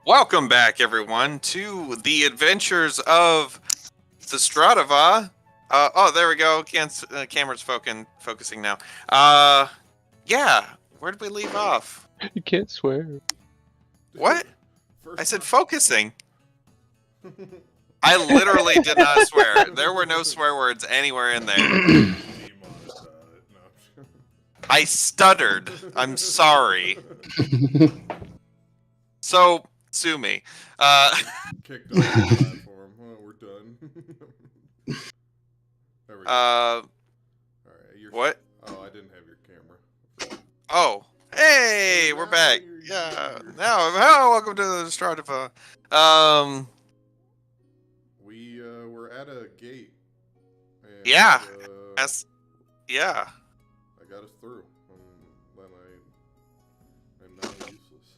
Welcome back, everyone, to the adventures of the Stradava. There we go. Camera's focusing now. Yeah. Where did we leave off? You can't swear. What? I said focusing. I literally did not swear. There were no swear words anywhere in there. I stuttered. I'm sorry. So, sue me. Kicked off the platform. Well, we're done. There we go. All right, what? Oh, I didn't have your camera. Oh, hey, we're back. Yeah. Now, welcome to the Stradiva. We were at a gate. And, Yeah. Yeah. I got us through. And then I'm now useless.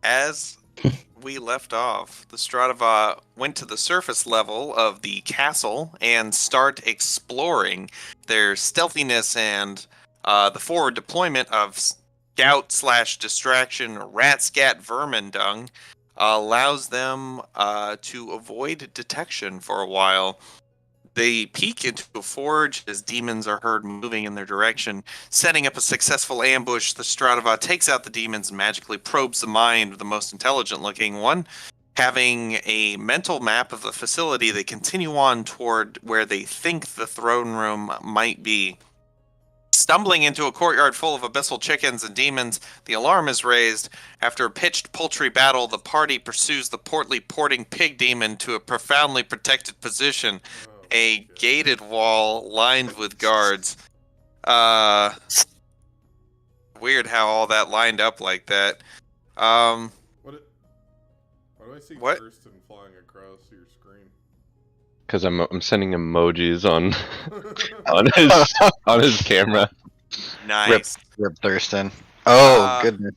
As we left off, the Stradiva went to the surface level of the castle and start exploring. Their stealthiness and the forward deployment of scout/distraction ratscat vermin dung allows them to avoid detection for a while. They peek into a forge as demons are heard moving in their direction. Setting up a successful ambush, the Stradiva takes out the demons and magically probes the mind of the most intelligent-looking one. Having a mental map of the facility, they continue on toward where they think the throne room might be. Stumbling into a courtyard full of abyssal chickens and demons, the alarm is raised. After a pitched poultry battle, the party pursues the portly porting pig demon to a profoundly protected position. A gated wall lined with guards. Weird how all that lined up like that. Why do I see Kirsten flying across your screen? Because I'm sending emojis on on his camera. Nice. Rip Thurston. Oh, goodness.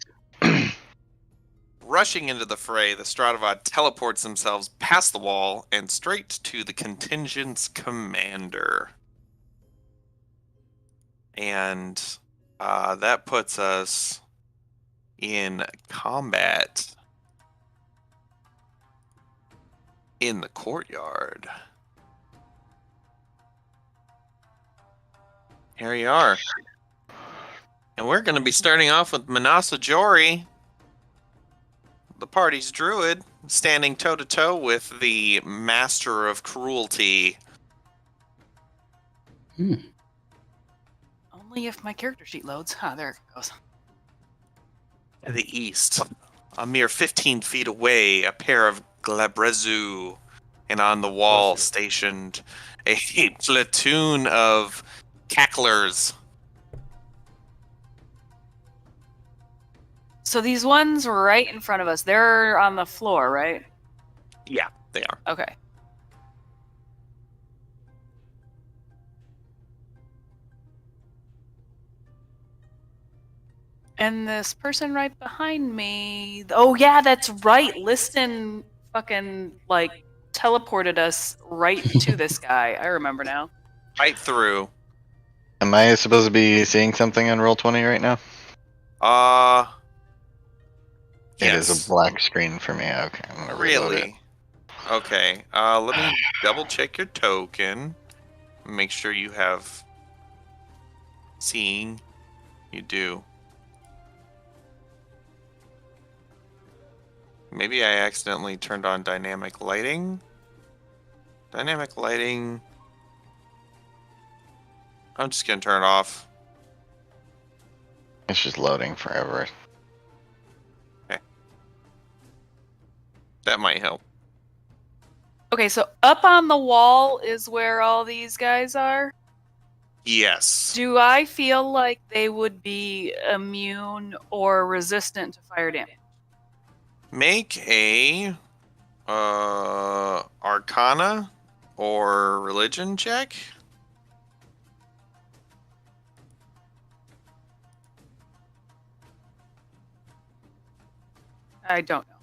Rushing into the fray, the Stradiva teleports themselves past the wall and straight to the contingent's commander. And that puts us in combat in the courtyard. Here you are. And we're going to be starting off with Manasa Jori, the party's druid, standing toe-to-toe with the Master of Cruelty. Only if my character sheet loads. There it goes. To the east, a mere 15 feet away, a pair of Glabrezu, and on the wall stationed a platoon of cacklers. So these ones right in front of us, they're on the floor, right? Yeah, they are. Okay. And this person right behind me... Oh, yeah, that's right. Liston fucking, teleported us right to this guy. I remember now. Right through. Am I supposed to be seeing something on Roll20 right now? It Yes. is a black screen for me. Okay, I'm gonna reload it. Really? Okay, let me double check your token. Make sure you have seeing. You do. Maybe I accidentally turned on dynamic lighting. Dynamic lighting. I'm just gonna turn it off. It's just loading forever. Okay. That might help. Okay, so up on the wall is where all these guys are? Yes. Do I feel like they would be immune or resistant to fire damage? Make a Arcana or Religion check. I don't know.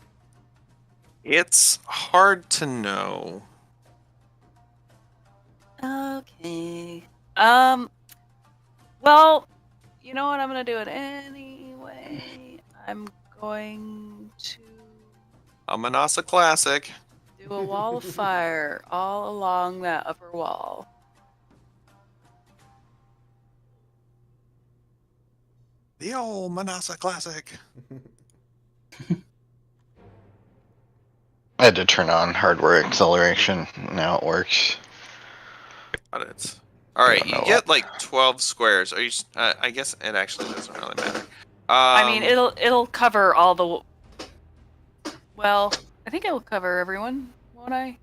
It's hard to know. Okay. Well, you know what? I'm gonna do it anyway. I'm going to A Manasa classic. Do a wall of fire all along that upper wall. The old Manasa classic. I had to turn on hardware acceleration. Now it works. Got it. All right, don't you know get like 12 squares. Are you? I guess it actually doesn't really matter. I mean, it'll cover all the. Well, I think it will cover everyone, won't I?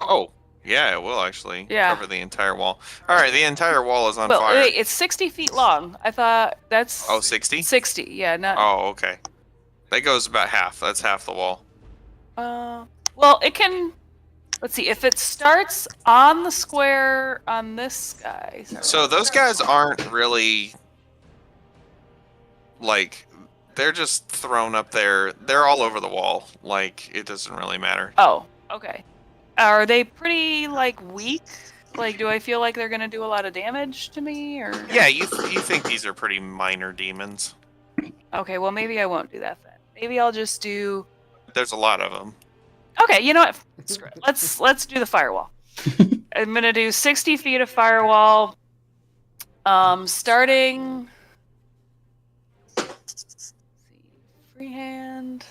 Oh, yeah, it will actually Yeah. cover the entire wall. All right, the entire wall is on Well, fire. wait, it's 60 feet long. I thought that's. Oh, 60? 60, yeah, not. Oh, okay. That goes about half. That's half the wall. Well, it can. Let's see. If it starts on the square on this guy. So those guys aren't really like they're just thrown up there. They're all over the wall. Like it doesn't really matter. Oh, okay. Are they pretty like weak? Like, do I feel like they're gonna do a lot of damage to me, or? Yeah, you think these are pretty minor demons. Okay, well maybe I won't do that then. Maybe I'll just do. There's a lot of them. Okay, you know what? Screw it. Let's do the firewall. I'm gonna do 60 feet of firewall. Starting. Let's see, freehand.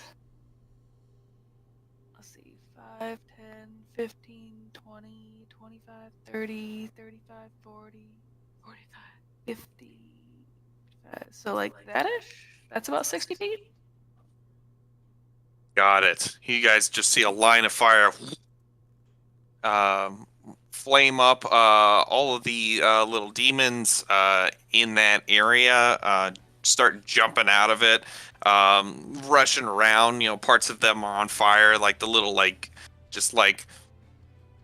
Let's see, 5, 10, 15, 20, 25, 30, 35, 40, 45, 50. So like that-ish? That's about 60 feet? Got it. You guys just see a line of fire flame up. All of the little demons in that area start jumping out of it, rushing around. You know, parts of them are on fire, like the little, like, just like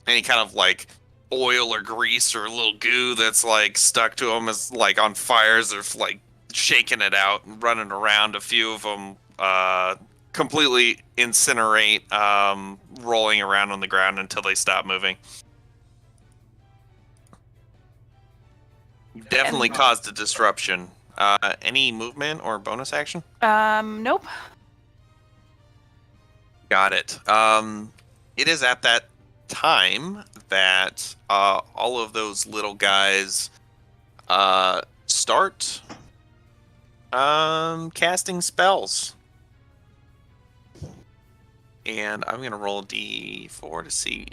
any kind of like oil or grease or little goo that's like stuck to them is like on fires. They're like shaking it out and running around. A few of them completely incinerate, rolling around on the ground until they stop moving. You've definitely caused a disruption. Any movement or bonus action? Nope. Got it. It is at that time that all of those little guys start casting spells. And I'm going to roll a d4 to see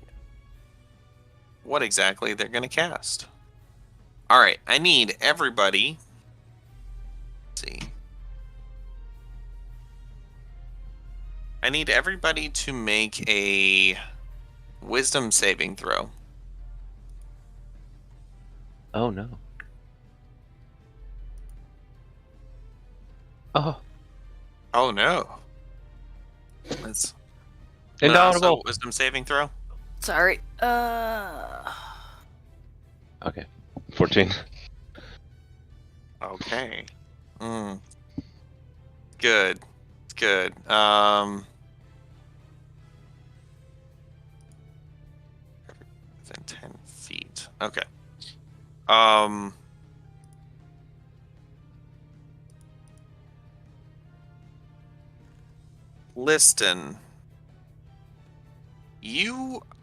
what exactly they're going to cast. All right, I need everybody. Let's see. I need everybody to make a wisdom saving throw. Oh no. Oh. Oh no. Let's Inaudible. so wisdom saving throw. Sorry. Okay. 14. Okay. Good. Good. Within 10 feet. Okay. Liston.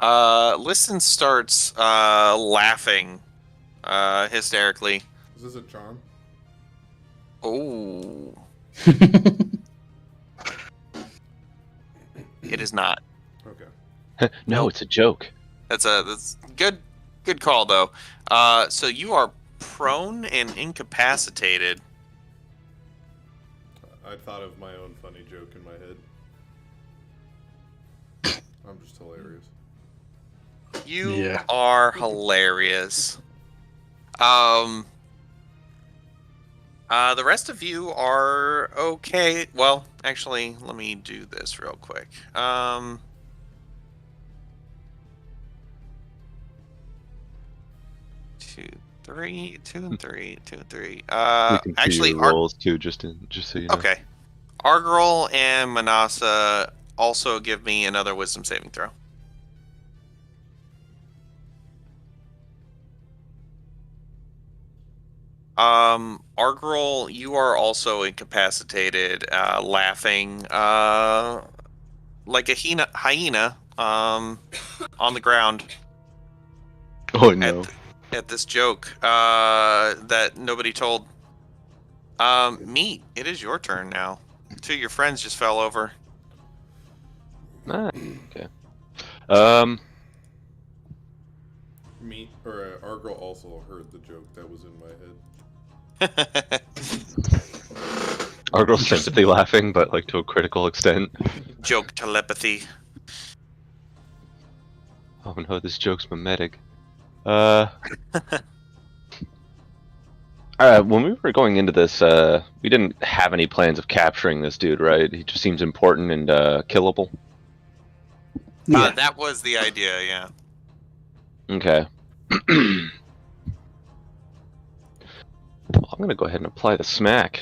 Liston starts laughing hysterically. Is this a charm? Oh. It is not. Okay. No, it's a joke. That's good call though. So you are prone and incapacitated. I thought of my own funny joke in my head. I'm just hilarious. You are hilarious. The rest of you are okay. Well, actually, let me do this real quick. 2, 3, 2 and 3, 2 and 3. We can see Actually, your rolls too, just so you know. okay. Argrol and Manasa also give me another wisdom saving throw. Argrol, you are also incapacitated, laughing like a hyena on the ground Oh no. at this joke that nobody told. Meat, it is your turn now. Two of your friends just fell over. Ah, okay. Me or Argyle also heard the joke that was in my head. Our girl's sympathy laughing, but like to a critical extent. Joke telepathy. Oh no, this joke's mimetic. When we were going into this, we didn't have any plans of capturing this dude, right? He just seems important and killable. Yeah. That was the idea, yeah. Okay. Well, I'm gonna go ahead and apply the smack.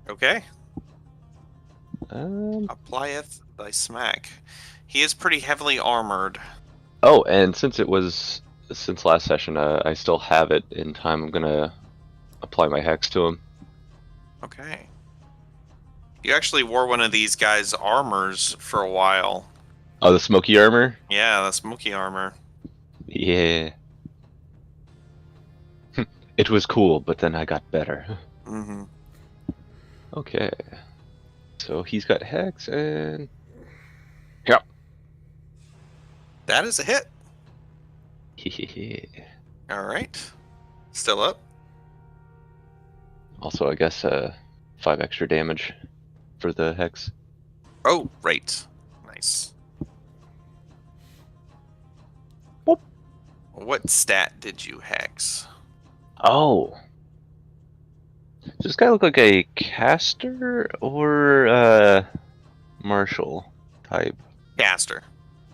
Okay. Applieth thy smack. He is pretty heavily armored. Oh, and since last session, I still have it in time. I'm gonna apply my hex to him. Okay. You actually wore one of these guys' armors for a while. Oh, the smoky armor? Yeah, the smoky armor. Yeah. It was cool, but then I got better. Mm-hmm. Okay. So he's got hex and... Yep. That is a hit. Yeah. Alright. Still up. Also, I guess 5 extra damage for the hex. Oh, right. Nice. Boop. What stat did you hex? Oh. Does this guy look like a caster or martial type? Caster.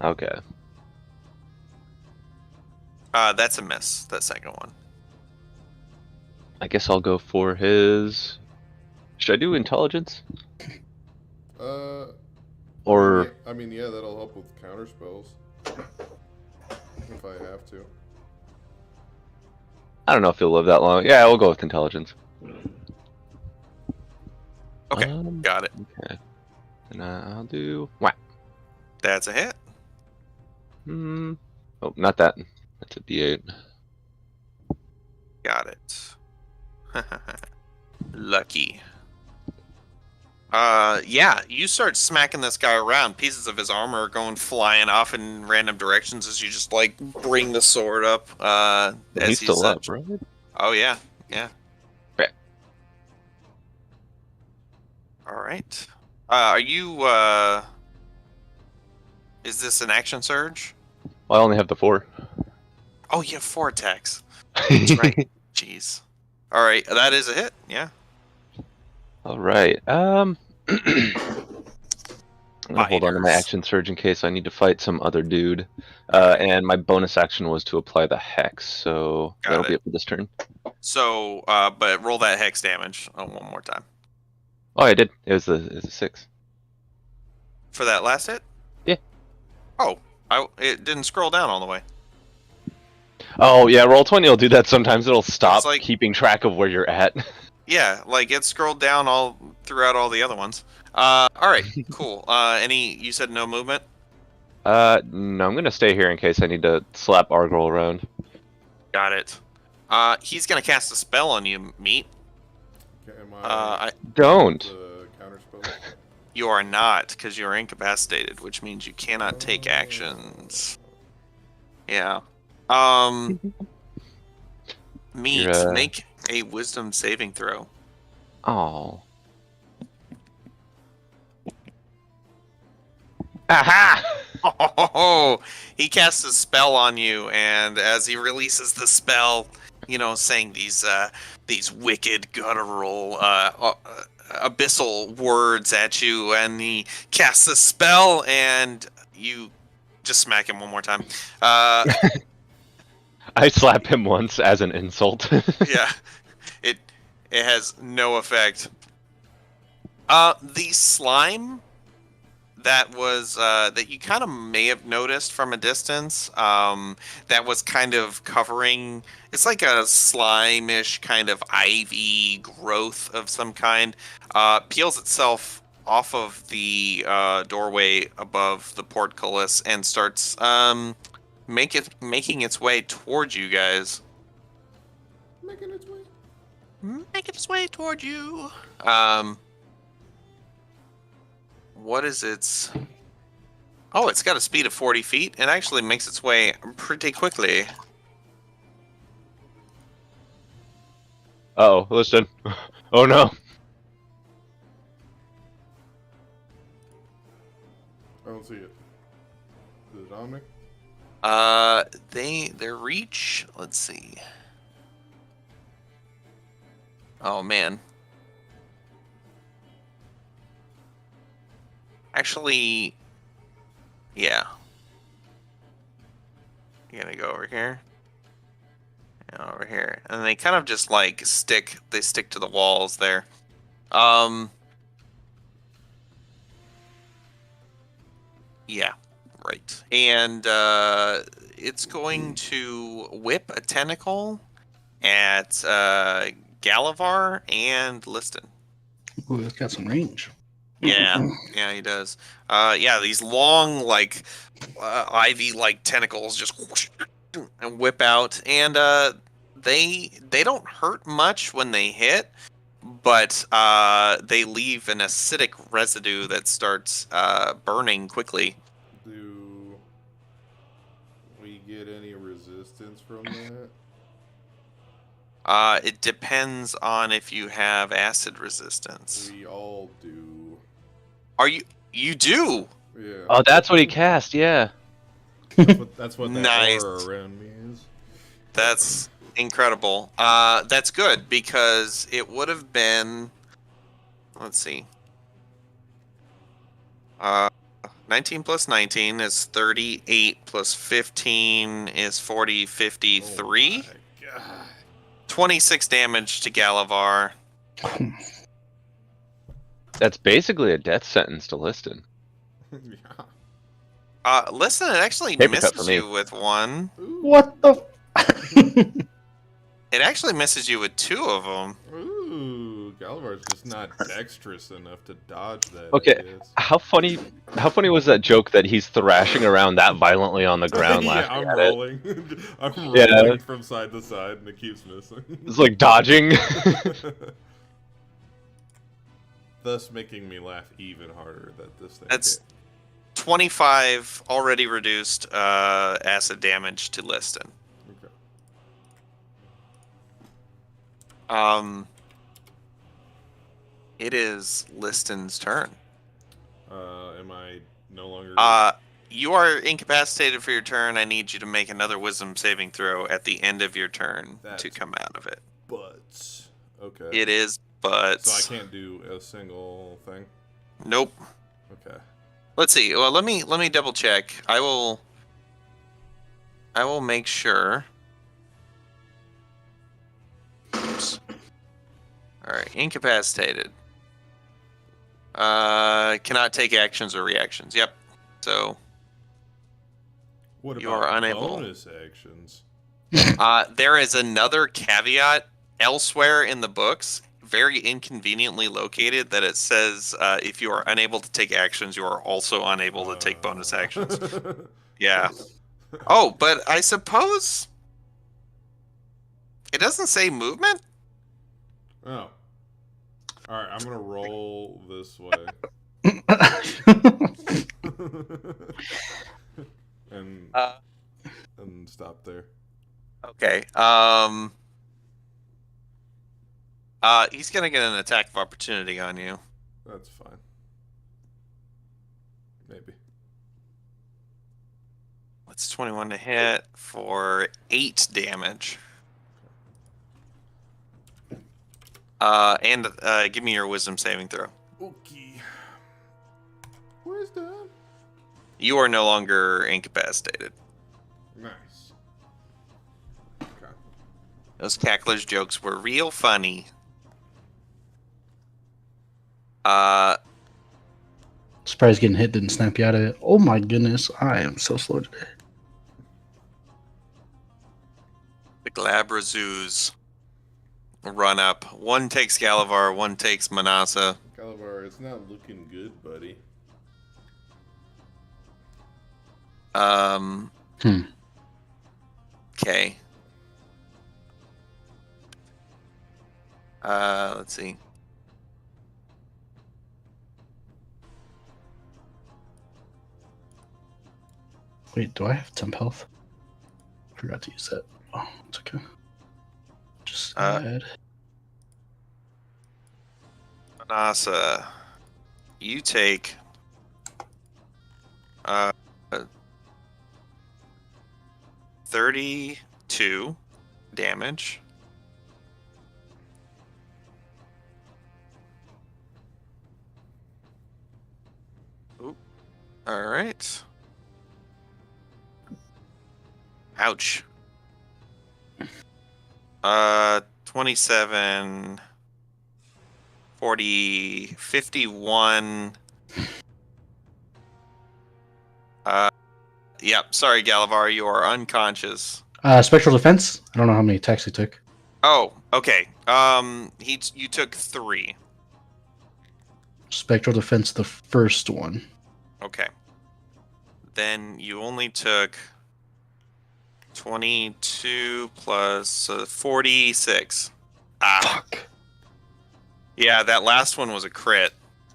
Okay. That's a miss, that second one. I guess I'll go for his... Should I do intelligence? Or... I mean, yeah, that'll help with counter spells. If I have to. I don't know if he'll live that long. Yeah, we'll go with intelligence. Okay, got it. Okay. And I'll do... Whack. That's a hit. Oh, not that. That's a D8. Got it. Lucky. Yeah, you start smacking this guy around. Pieces of his armor are going flying off in random directions as you just like bring the sword up. He's still up, right? Oh yeah, yeah. Okay. All right. Are you? Is this an action surge? Well, I only have the 4. Oh, you have 4 attacks. That's right. Jeez. All right, that is a hit. Yeah. All right. I'm gonna hold on to my Fighters. action surge in case I need to fight some other dude. And my bonus action was to apply the hex, so Got that'll it. be it for this turn. So, but roll that hex damage one more time Oh, I did. It was a 6. for that last hit. Yeah. Oh, it didn't scroll down all the way. Oh yeah, Roll20 will do that sometimes. It'll stop like- keeping track of where you're at. Yeah, like it scrolled down all throughout all the other ones. All right, cool. You said no movement? No, I'm gonna stay here in case I need to slap Argyle around. Got it. He's gonna cast a spell on you, Meat. Okay, am I Don't. the counter spell? You are not, because you are incapacitated, which means you cannot take actions. Yeah. Meat, You're, make a wisdom saving throw. Oh. Aha! Oh, he casts a spell on you, and as he releases the spell, saying these wicked, guttural, abyssal words at you, and he casts a spell, and you just smack him one more time. I slap him once as an insult. Yeah, it has no effect. The slime that was that you kind of may have noticed from a distance, that was kind of covering. It's like a slime-ish kind of ivy growth of some kind. Peels itself off of the doorway above the portcullis and starts making its way towards you guys. Making its way. Making its way toward you. What is its? Oh, it's got a speed of 40 feet and actually makes its way pretty quickly. Oh, listen. Oh no. I don't see it. Is it on me? Their reach. Let's see. Oh man. Actually, yeah. You're gonna go over here. Yeah, over here, and they kind of just like stick. They stick to the walls there. Yeah, right. And it's going to whip a tentacle at Galavar and Liston. Ooh, it's got some range. Yeah, yeah, he does. Yeah, these long, like, ivy-like tentacles just whoosh, and whip out, and they don't hurt much when they hit, but they leave an acidic residue that starts burning quickly. Do we get any resistance from that? It depends on if you have acid resistance. We all do. You do? Yeah. Oh, that's what he cast. Yeah. That's what that Nice. aura around me is. That's incredible. That's good because it would have been. Let's see. 19 plus 19 is 38 plus 15 is 40, 53. Oh my God. 26 damage to Galavar. That's basically a death sentence to Liston. Yeah. Listen, it actually Paper cut misses for me. you with one. Ooh. What the? It actually misses you with two of them. Ooh, Galavar's just not dexterous enough to dodge that. Okay. I guess. How funny was that joke that he's thrashing around that violently on the ground Yeah, laughing I'm at it? rolling. I'm Yeah. rolling from side to side, and it keeps missing. It's like dodging. Thus making me laugh even harder that this thing. That's hit. 25 already reduced acid damage to Liston. Okay. It is Liston's turn. Am I no longer? You are incapacitated for your turn. I need you to make another Wisdom saving throw at the end of your turn to That's- come out of it. But okay. It is, but So I can't do a single thing. nope. Okay. Let's see. Well, let me double check. I will make sure. Oops. All right, incapacitated. Cannot take actions or reactions. Yep. So What You about are unable. bonus actions? there is another caveat elsewhere in the books, very inconveniently located, that it says if you are unable to take actions, you are also unable to take bonus actions. Yeah. Oh, but I suppose it doesn't say movement. Oh. All right, I'm gonna roll this way. and stop there. Okay. He's gonna get an attack of opportunity on you. That's fine. Maybe. It's 21 to hit for 8 damage. And give me your wisdom saving throw. Okay. Where's that? You are no longer incapacitated. Nice. Okay. Those Cackler's jokes were real funny. Surprised getting hit didn't snap you out of it. Oh my goodness, I am so slow today. The Glabrazoos run up. One takes Galavar, one takes Manasa. Galavar, it's not looking good, buddy. Okay. Let's see. Wait, do I have temp health? Forgot to use that. Oh, it's okay. Just add. Manasa, you take 32 damage. Oop. All right. Ouch. 27, 40, 51. Yep. Sorry, Galavar, you are unconscious. Spectral defense. I don't know how many attacks he took. Oh, okay. You took 3. Spectral defense, the first one. Okay. Then you only took 22 plus 46. Ah. Fuck. Yeah, that last one was a crit.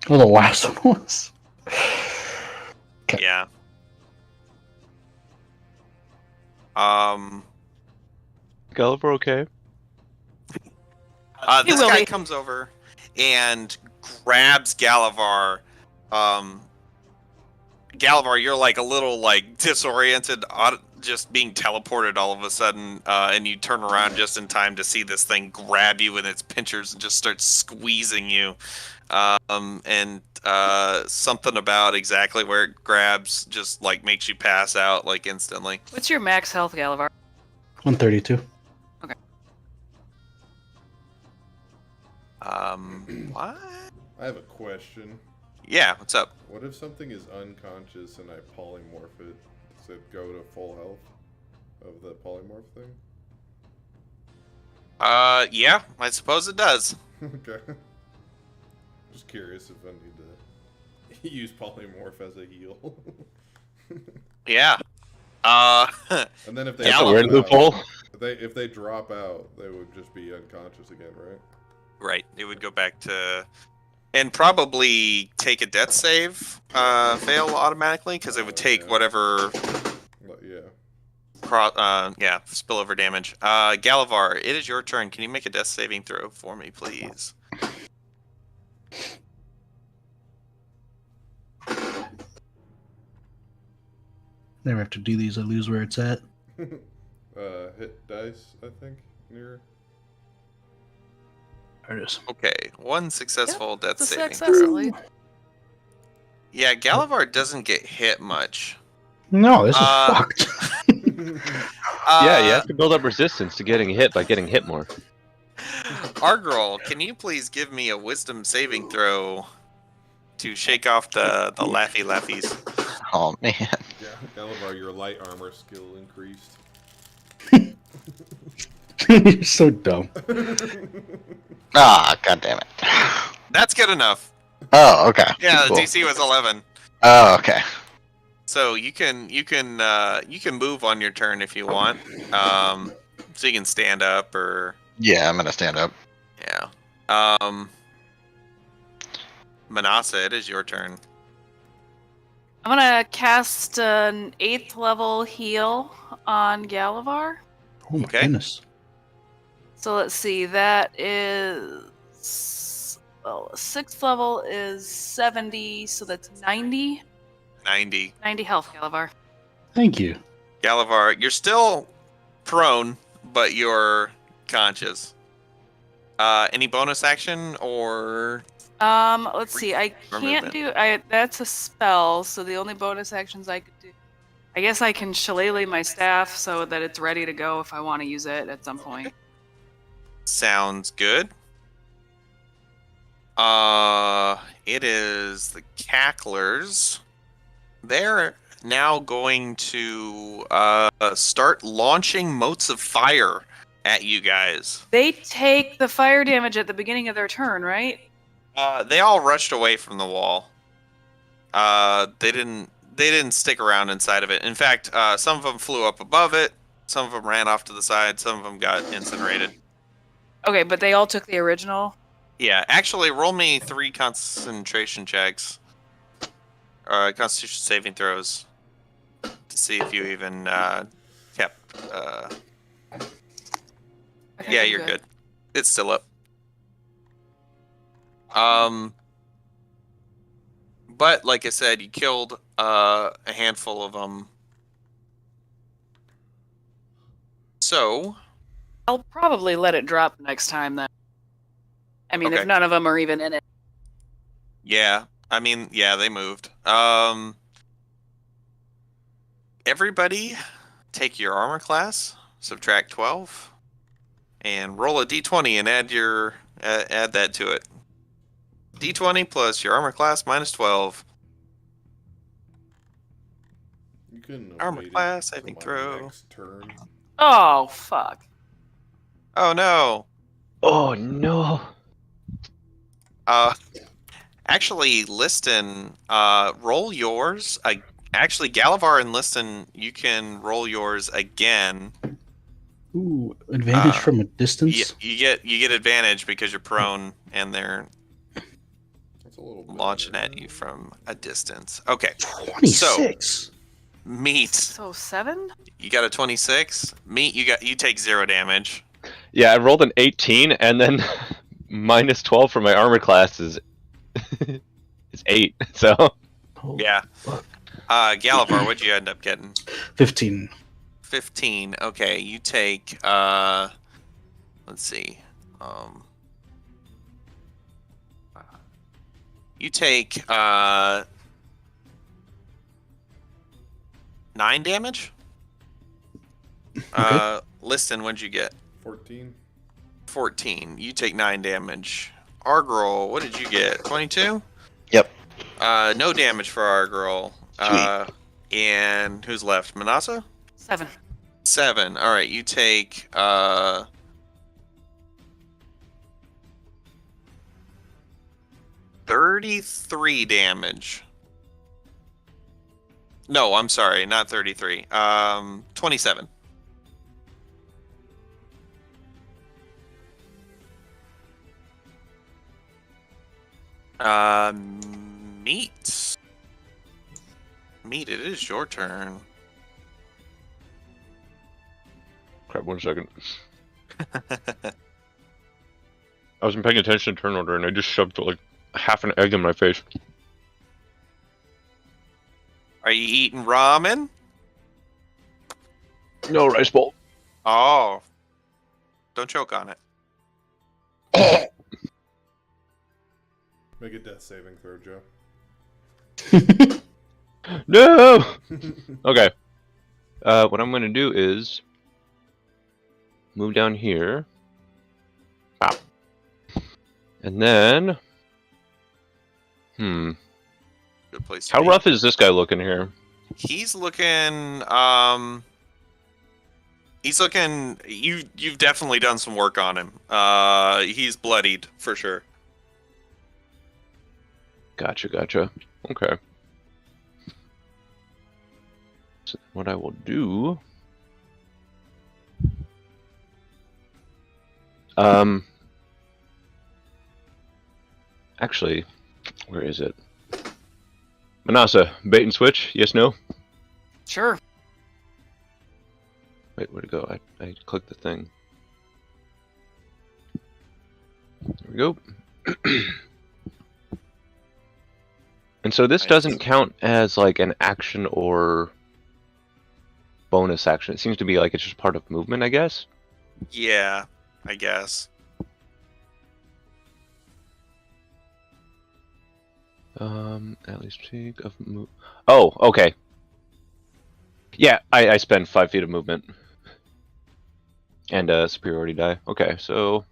Oh, the last one was. Okay. Yeah. Gulliver, okay? This will guy be. comes over and grabs Galavar. Galavar, you're like a little like disoriented, just being teleported all of a sudden, and you turn around just in time to see this thing grab you with its pinchers and just start squeezing you. And something about exactly where it grabs just like makes you pass out like instantly. What's your max health, Galavar? 132. What? I have a question. Yeah, what's up? What if something is unconscious and I polymorph it? Does it go to full health of the polymorph thing? Yeah, I suppose it does. Okay. Just curious if I need to use polymorph as a heal. Yeah. And then if they That's a drop weird out- loophole. if they drop out, they would just be unconscious again, right? Right, it would go back to, and probably take a death save, fail automatically because it would take Yeah. whatever, Yeah. spillover damage. Galavar, it is your turn. Can you make a death saving throw for me, please? Never have to do these. I lose where it's at. Hit dice, I think, near. There it is. Okay, one successful death It's a saving success, throw. at least. Yeah, Galavar doesn't get hit much. No, this is Uh, fucked. Yeah, you have to build up resistance to getting hit by getting hit more. Argrol, can you please give me a wisdom saving throw to shake off the laughy laughies? Oh man. Yeah, Galavar, your light armor skill increased. You're so dumb. Ah, god damn it. That's good enough. Oh, okay. Yeah, Cool. the DC was 11. Oh, okay. So you can move on your turn if you want. So you can stand up or Yeah, I'm gonna stand up. yeah. Manasa, it is your turn. I'm gonna cast an 8th level heal on Galavar. Oh my Okay. goodness. So let's see, that is 6th level is 70, so that's 90. 90. 90 health, Galavar. Thank you. Galavar, you're still prone, but you're conscious. Any bonus action or Let's see. I Or can't movement. do. That's a spell, so the only bonus actions I could do. I guess I can shillelagh my staff so that it's ready to go if I want to use it at some point. sounds good? It is the Cacklers. They're now going to start launching motes of fire at you guys. They take the fire damage at the beginning of their turn, right? They all rushed away from the wall. They didn't stick around inside of it. In fact, some of them flew up above it. Some of them ran off to the side. Some of them got incinerated. Okay, but they all took the original. Yeah, actually, roll me 3 concentration checks. Constitution saving throws. To see if you even kept... I think Yeah, I'm you're good. It's still up. But like I said, you killed a handful of them. So, I'll probably let it drop next time then. I mean, Okay. if none of them are even in it. yeah, I mean, yeah, they moved. Everybody, take your armor class, subtract 12, and roll a d20 and add that to it. D20 plus your armor class minus 12. You couldn't have Armor waited class, till saving my throw. next turn. Oh, fuck. Oh no. Oh no. Actually, Liston, roll yours. Actually, Galavar and Liston, you can roll yours again. Ooh, advantage from a distance. You get advantage because you're prone and they're That's a little launching better. at you from a distance. Okay, 26. Meat, So 7? you got a 26. Meat, you take 0 damage. Yeah, I rolled an 18, and then minus 12 for my armor class is 8. So Oh, Yeah. fuck. Galavar, what'd you end up getting? 15. 15. Okay, you take let's see. You take 9 damage. Liston, what'd you get? 14. 14. You take 9 damage. Argrol, what did you get? 22? Yep. No damage for Argrol. And who's left? Manasa? 7. 7. All right, you take 33 damage. No, I'm sorry, not 33. 27. Meat. Meat, it is your turn. crap. 1 second. I wasn't paying attention to turn order, and I just shoved like half an egg in my face. Are you eating ramen? No rice bowl. Oh. Don't choke on it. Make a death saving throw, Joe. No. Okay. What I'm gonna do is move down here. Ah. And then, Good place to how be. rough is this guy looking here? He's looking you've definitely done some work on him. He's bloodied for sure. Gotcha. Okay. So what I will do, actually, where is it? Manasa, bait and switch? Yes, no? Sure. Wait, where'd it go? I clicked the thing. There we go. And so this Nice. doesn't count as like an action or bonus action. It seems to be like it's just part of movement, I guess. Yeah, I guess. At least take of move. Oh, okay. Yeah, I spend 5 feet of movement. And a superiority die. Okay, so.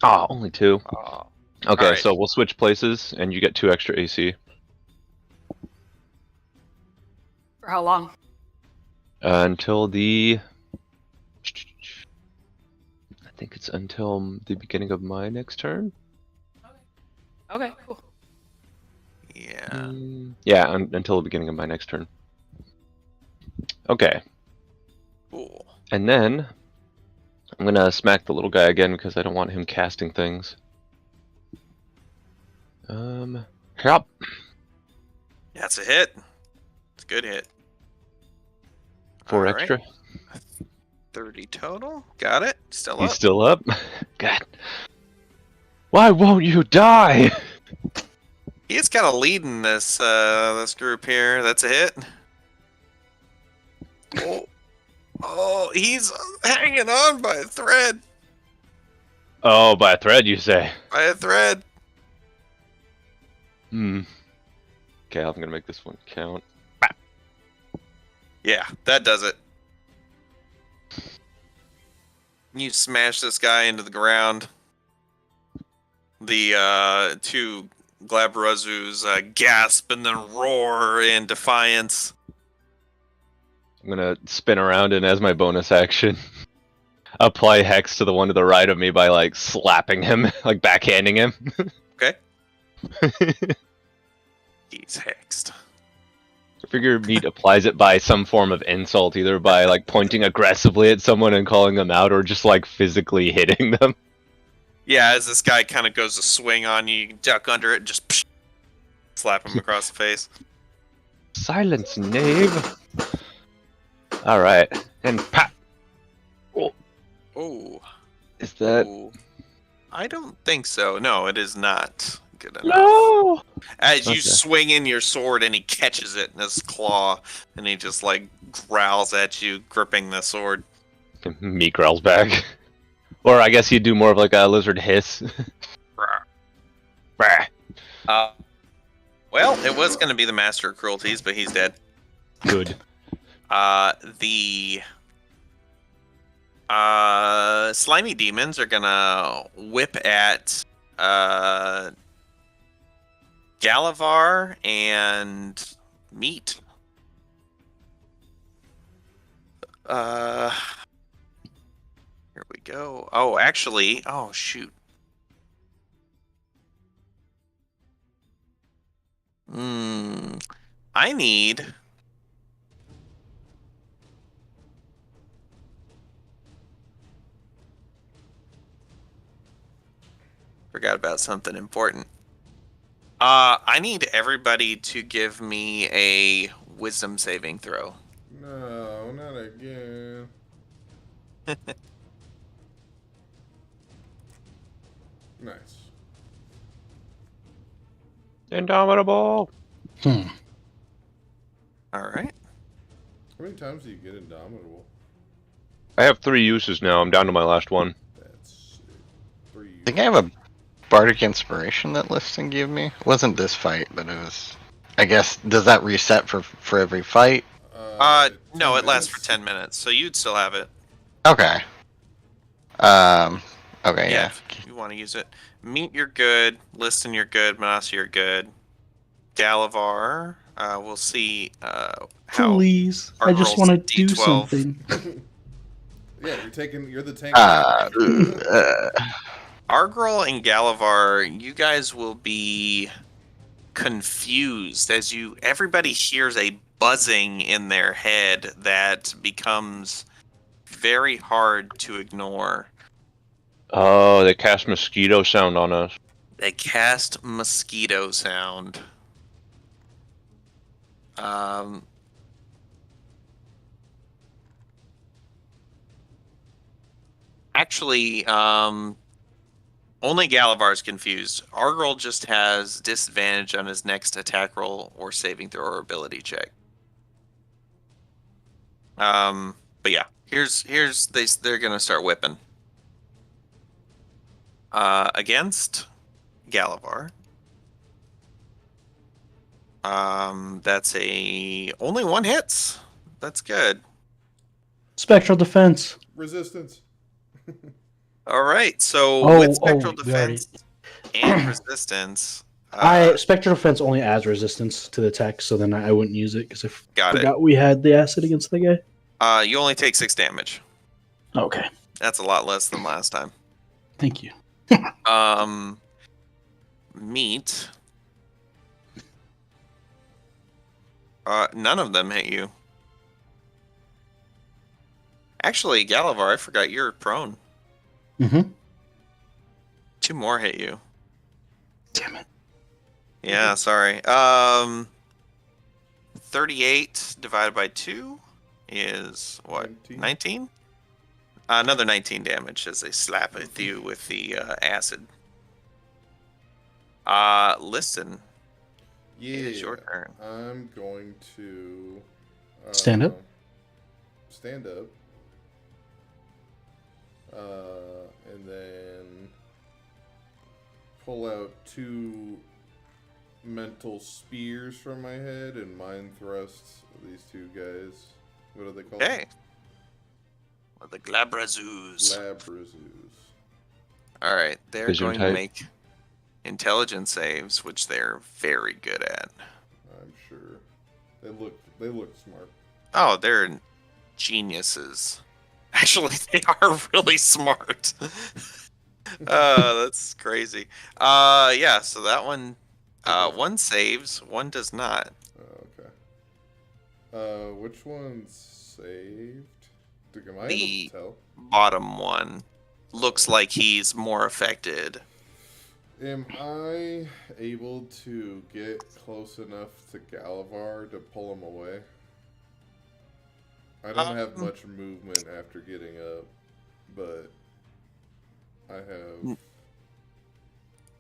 Ah, only 2. Oh. Okay, Alright. so we'll switch places, and you get 2 extra AC. For how long? Until the. I think it's until the beginning of my next turn. Okay, cool. Yeah. Yeah, until the beginning of my next turn. Okay, Cool. and then I'm gonna smack the little guy again because I don't want him casting things. Yep. That's a hit. It's a good hit. 4 All right. extra. 30 total. Got it. Still He's up. still up. God. Why won't you die? He is kind of leading this this group here. That's a hit. Oh, he's hanging on by a thread. Oh, by a thread, you say? By a thread. Okay, I'm gonna make this one count. Yeah, that does it. You smash this guy into the ground. The two Glabrezus gasp and then roar in defiance. I'm gonna spin around and, as my bonus action, apply Hex to the one to the right of me by, like, slapping him, like, backhanding him. Okay. He's hexed. I figure Meat applies it by some form of insult, either by, like, pointing aggressively at someone and calling them out, or just, like, physically hitting them. Yeah, as this guy kind of goes to swing on you, you duck under it and just slap him across the face. Silence, knave! Alright, and pop! Oh. Is that... Ooh. I don't think so. No, it is not good enough. No! As you Okay. swing in your sword and he catches it in his claw and he just like growls at you, gripping the sword. Meat growls back. Or I guess he'd do more of like a lizard hiss. Brah. Well, it was going to be the Master of Cruelties, but he's dead. Good. The slimy demons are gonna whip at Galavar and Meat. Here we go. Oh, actually, oh shoot. I need. Forgot about something important. I need everybody to give me a wisdom saving throw. No, not again. Nice. Indomitable! All right. How many times do you get Indomitable? I have 3 uses now. I'm down to my last one. That's 3. I think I have a Bardic Inspiration that Liston gave me. It wasn't this fight, but it was. I guess, does that reset for every fight? No, 10 it lasts for minutes? 10 minutes, so you'd still have it. Okay. Okay, yeah. If you want to use it. Meat, you're good. Liston, you're good. Manasa, you're good. Galavar, we'll see how. Please, our I just girl's want to do D12. something. Yeah, you're the tank. Argrel and Galavar, you guys will be confused as everybody hears a buzzing in their head that becomes very hard to ignore. Oh, they cast mosquito sound on us. They cast mosquito sound. Actually, only Galavar is confused. Argrel just has disadvantage on his next attack roll or saving throw or ability check. But yeah, they're gonna start whipping. Against Galavar. That's only 1 hits. That's good. Spectral defense. Resistance. All right, so Oh, with spectral we already- defense and resistance, Spectral defense only adds resistance to the attack, so then I wouldn't use it because I got it. forgot we had the acid against the guy. You only take 6 damage. Okay, That's a lot less than last time. thank you. meet. None of them hit you. Actually, Galavar, I forgot you're prone. Mm-hmm. 2 more hit you. Damn it. Yeah, sorry. 38 divided by 2 is what? 19? Another 19 damage as they slap at you with the acid. Listen. Yeah. It is your turn. I'm going to Stand up? Stand up. And then pull out 2 mental spears from my head and mind thrust these 2 guys. What are they called? Okay. Or the Glabrazoos. Labrazoos. Alright, they're Vision going type. to make intelligence saves, which they're very good at. I'm sure. They look smart. Oh, they're geniuses. Actually, they are really smart. That's crazy. Yeah, so that one, one saves, one does not. Okay. Which one's saved? Am I The- able to tell? Bottom one looks like he's more affected. Am I able to get close enough to Galavar to pull him away? I don't have much movement after getting up, but I have.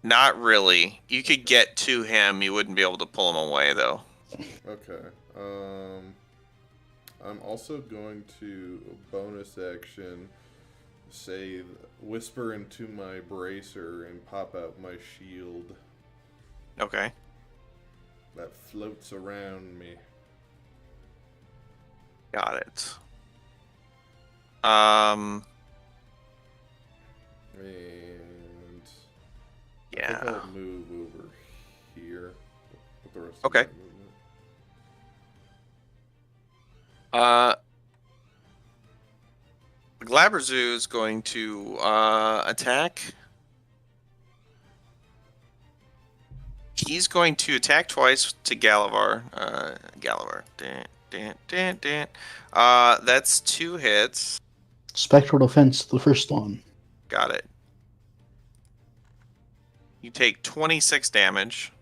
Not really. You could get to him, you wouldn't be able to pull him away, though. Okay. I'm also going to bonus action say whisper into my bracer and pop out my shield Okay. that floats around me. Got it. And I Yeah. think I'll move over here with the rest Okay. of my movement. Glabrazu is going to attack. He's going to attack twice to Galavar. Galavar. That's 2 hits. Spectral defense, the first one. Got it. You take 26 damage.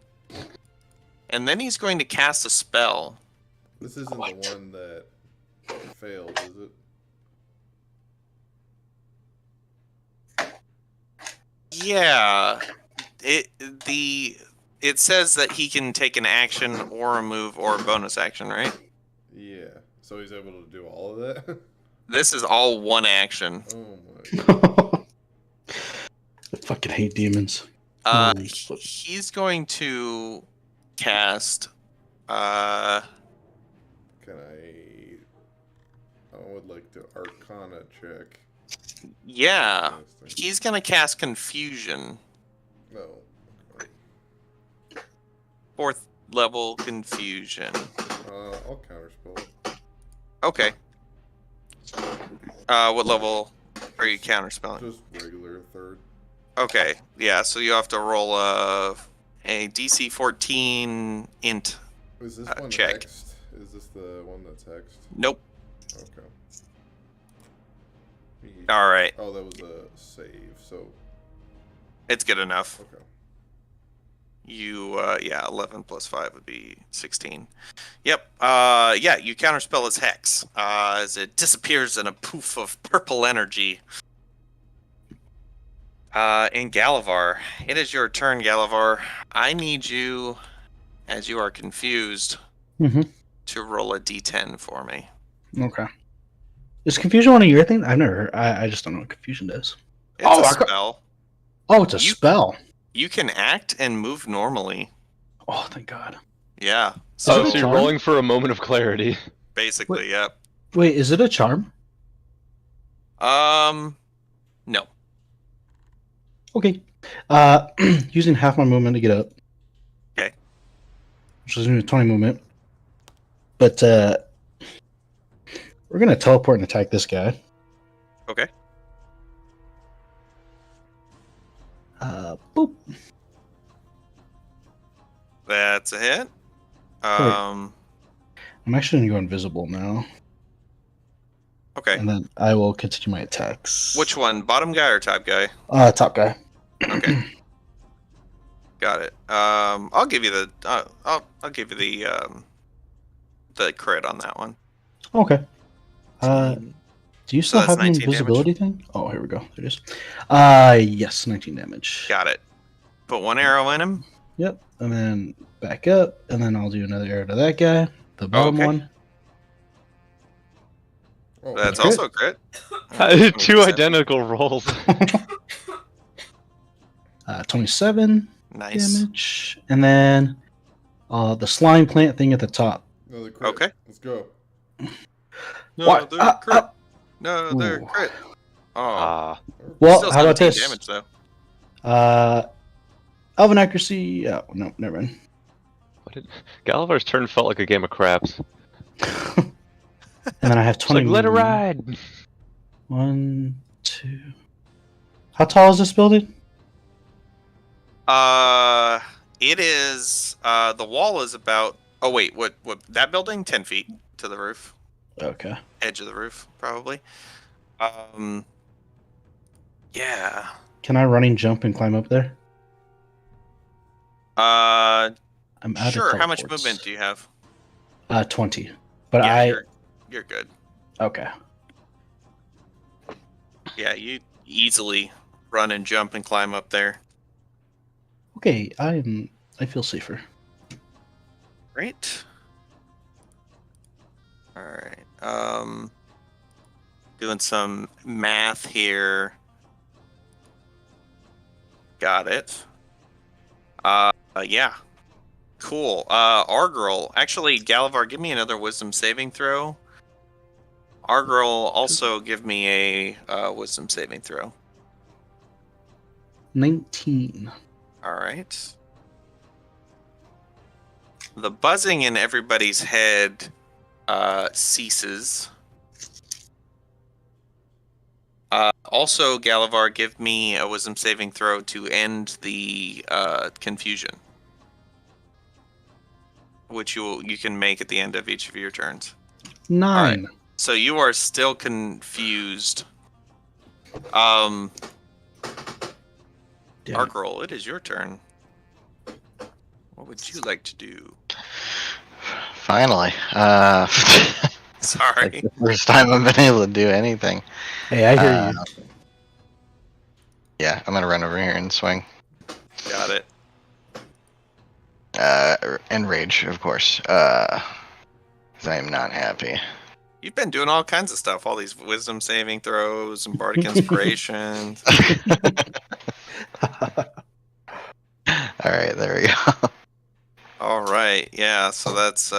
And then he's going to cast a spell. This isn't What? the one that failed, is it? Yeah. It says that he can take an action or a move or a bonus action, right? Yeah. So he's able to do all of that? This is all one action. Oh my. I fucking hate demons. He's going to cast Can I would like to Arcana check. yeah. This thing. He's gonna cast Confusion. No. 4th level Confusion. I'll counterspell it. Okay. What level are you counterspelling? Just regular 3rd. Okay, yeah, so you have to roll a DC 14 int. Is this one check. hexed? Is this the one that's hexed? Nope. Okay. Alright, Oh, that was a save, so it's good enough. okay. You, yeah, 11 plus 5 would be 16. Yep, yeah, you counterspell his hex, as it disappears in a poof of purple energy. In Galavar, it is your turn, Galavar. I need you, as you are confused, Mm-hmm. to roll a d10 for me. Okay. Is confusion one of your things? I've never heard. I just don't know what confusion does. It's Oh, a I got- spell. Oh, it's a You- spell. You can act and move normally. Oh, thank God. Yeah. So- Oh, so you're charm? rolling for a moment of clarity. Basically, yep. Wait, is it a charm? No. Okay. Using half my movement to get up. Okay. Which is 20 movement. But we're gonna teleport and attack this guy. Okay. Boop. That's a hit. Um, I'm actually gonna go invisible now, okay. and then I will continue my attacks. Which one? Bottom guy or top guy? Top guy. Okay. Got it. I'll give you the I'll give you the crit on that one. Okay. Do you So still that's have an 19 invisibility thing? Oh, here we go. There it is. Yes, 19 damage. Got it. Put one arrow in him. Yep. And then back up, and then I'll do another arrow to that guy. The bottom Okay. one. Oh, That's Crit. also a crit. 2 identical rolls. 27 Nice. damage. And then the slime plant thing at the top. another crit. Okay. Let's go. No, What? they're crit. No, they're Ooh. crit. Oh. Ah. Well, Still how about 17 this? damage though. Elven accuracy. Oh, no, never mind. What did Galavar's turn felt like a game of craps. And then I have It's 20. like, let it ride. 1, 2. How tall is this building? It is. The wall is about. Oh wait, what? That building? 10 feet to the roof, Okay. edge of the roof, probably. Yeah. Can I running jump and climb up there? I'm out Sure. of How much teleports. movement do you have? 20. But Yeah, you're good. Okay. Yeah, you easily run and jump and climb up there. Okay, I feel safer. Great. All right. Doing some math here. Got it. Yeah. Cool. Argirl. Actually, Galavar, give me another wisdom saving throw. Argirl, also give me a wisdom saving throw. 19. All right. The buzzing in everybody's head ceases. Also, Galavar, give me a wisdom saving throw to end the confusion, which you can make at the end of each of your turns. 9. So you are still confused. Argirl, it is your turn. What would you like to do? Finally. Sorry. Like the first time I've been able to do anything. Hey, I hear you. Yeah, I'm gonna run over here and swing. Got it. And rage, of course. 'Cause I am not happy. You've been doing all kinds of stuff, all these wisdom saving throws and bardic inspirations. Alright, there we go. All right, yeah, so that's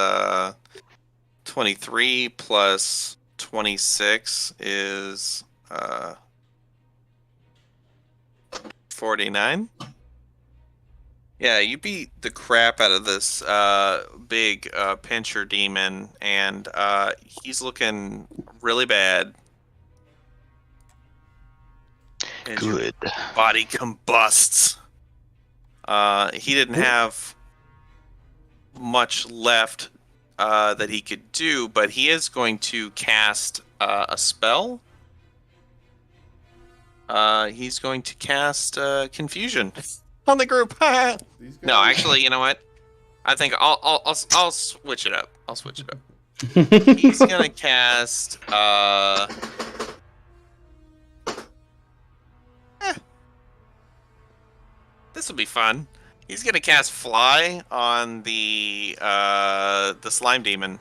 23 plus 26 is 49. Yeah, you beat the crap out of this big pincher demon, and he's looking really bad. As your Good. body combusts. He didn't have much left that he could do, but he is going to cast a spell. He's going to cast confusion on the group. These No, guys- actually, you know what? I think I'll switch it up. I'll switch it up. He's gonna cast this will be fun. He's gonna cast Fly on the slime demon.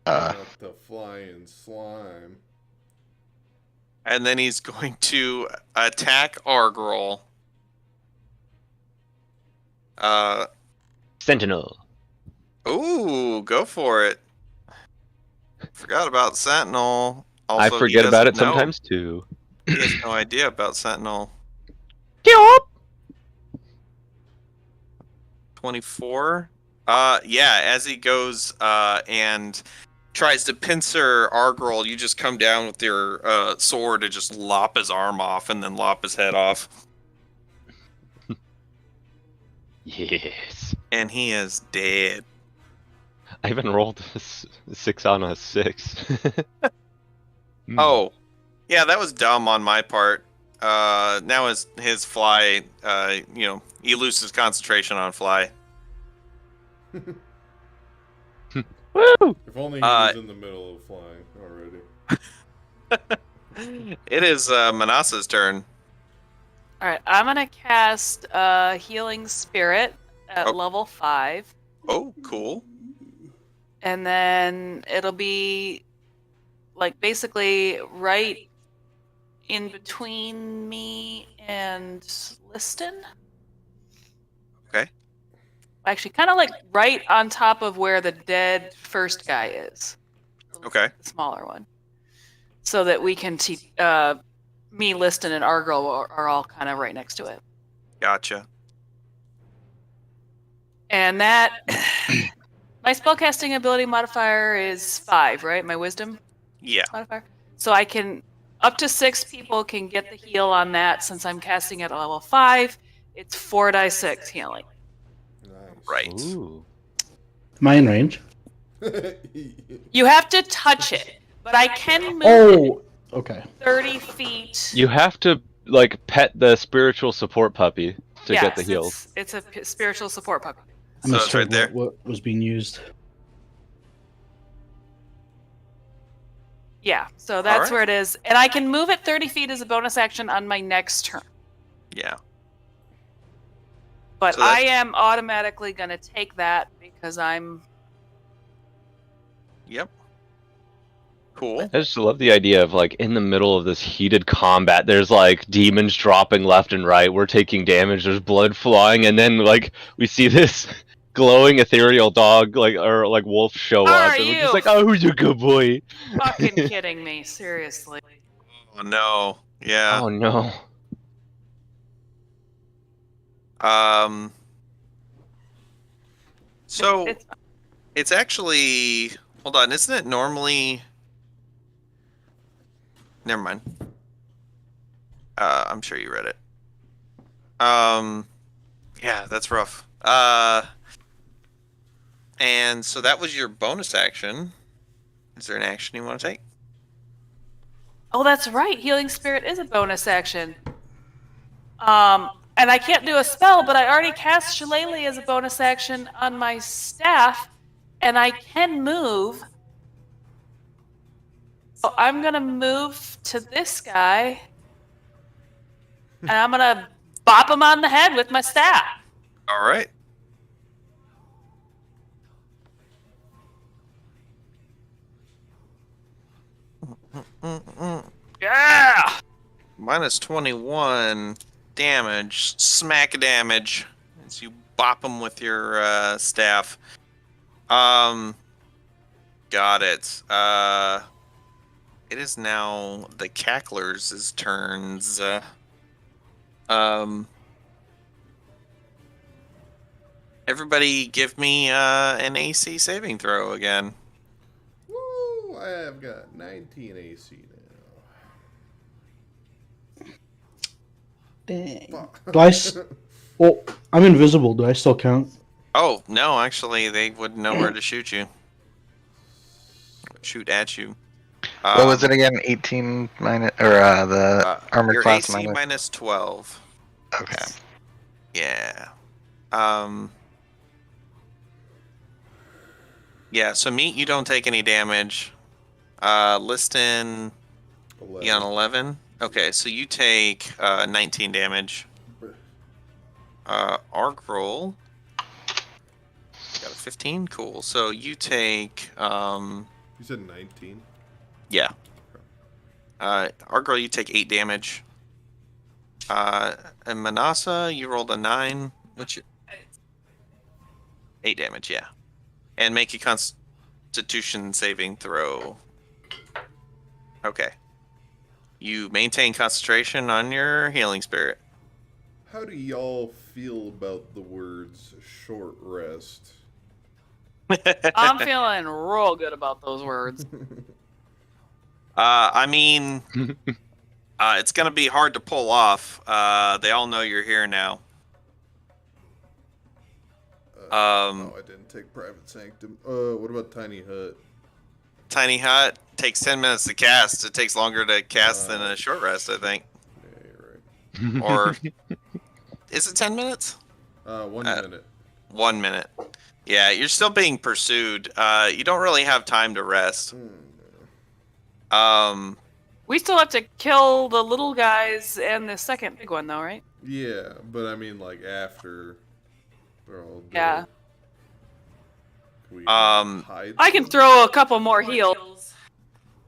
Not the flying slime. And then he's going to attack Argirl. Sentinel. Ooh, go for it. Forgot about Sentinel. Also, I he forget about it doesn't know. sometimes too. He has no idea about Sentinel. 24. Yeah, as he goes and tries to pincer Argirl, you just come down with your sword to just lop his arm off and then lop his head off. Yes. And he is dead. I haven't rolled a 6 on a 6. Oh, yeah, that was dumb on my part. Now his fly, he loses concentration on fly. Woo! If only he was in the middle of flying already. It is Manasa's turn. All right, I'm gonna cast Healing Spirit at Oh. level 5, Oh, cool. and then it'll be like basically right in between me and Liston. Okay. Actually, kind of like right on top of where the dead first guy is. Okay. The smaller one. So that we can me, Liston, and Argyle are all kind of right next to it. Gotcha. And that my spellcasting ability modifier is 5, right? My wisdom Yeah. modifier. So I can up to 6 people can get the heal on that since I'm casting at level 5. It's 4d6 healing. Nice. Right. Ooh. Am I in range? You have to touch it, but I can move Oh, okay. 30 feet. You have to like pet the spiritual support puppy to get the Yes, heals. It's a spiritual support puppy. I So it's misheard right there. what was being used. Yeah, so that's Alright. where it is. And I can move it 30 feet as a bonus action on my next turn. Yeah. But So that's- I am automatically going to take that because I'm... Yep. Cool. I just love the idea of like in the middle of this heated combat, there's like demons dropping left and right. We're taking damage. There's blood flying, and then like we see this glowing ethereal dog or wolf show Are up, and we're you? just like, "Oh, who's a good boy?" fucking kidding me, seriously. Oh no. Yeah. Oh no. So It's- it's actually, hold on, isn't it normally? Never mind. I'm sure you read it. Yeah, that's rough. And so that was your bonus action. Is there an action you want to take? Oh, that's right. Healing Spirit is a bonus action. And I can't do a spell, but I already cast Shillelagh as a bonus action on my staff, and I can move. So I'm gonna move to this guy, and I'm gonna bop him on the head with my staff. All right. Yeah. Minus 21 damage, smack damage, as you bop him with your staff. Got it. It is now the Cacklers' turns. Everybody give me an AC saving throw again. Woo! I have got 19 AC now. Dang. Fuck. Do I Well, I'm invisible. Do I still count? Oh, no, actually, they wouldn't know where to shoot you. Shoot at you. What was it again? 18 minus, or the armored your class AC minus? minus 12. Okay. Yeah. Yeah, so Meat, you don't take any damage. Liston, 11. you on 11? Okay, so you take 19 damage. Arc roll. Got a 15? Cool. So you take, You said 19? yeah. Arc roll, you take 8 damage. And Manasa, you rolled a 9. What's your... 8 damage, yeah. And make a Constitution saving throw. Okay. You maintain concentration on your healing spirit. How do y'all feel about the words short rest? I'm feeling real good about those words. I mean, it's gonna be hard to pull off. They all know you're here now. Oh, I didn't take Private Sanctum. What about Tiny Hut? Tiny Hut takes 10 minutes to cast. It takes longer to cast than a short rest, I think. Yeah, you're right. Or is it 10 minutes? 1 minute. 1 minute. Yeah, you're still being pursued. You don't really have time to rest. We still have to kill the little guys and the second big one, though, right? Yeah, but I mean, like, after they're all dead. Yeah. Can we hide I can them? throw a couple more heals.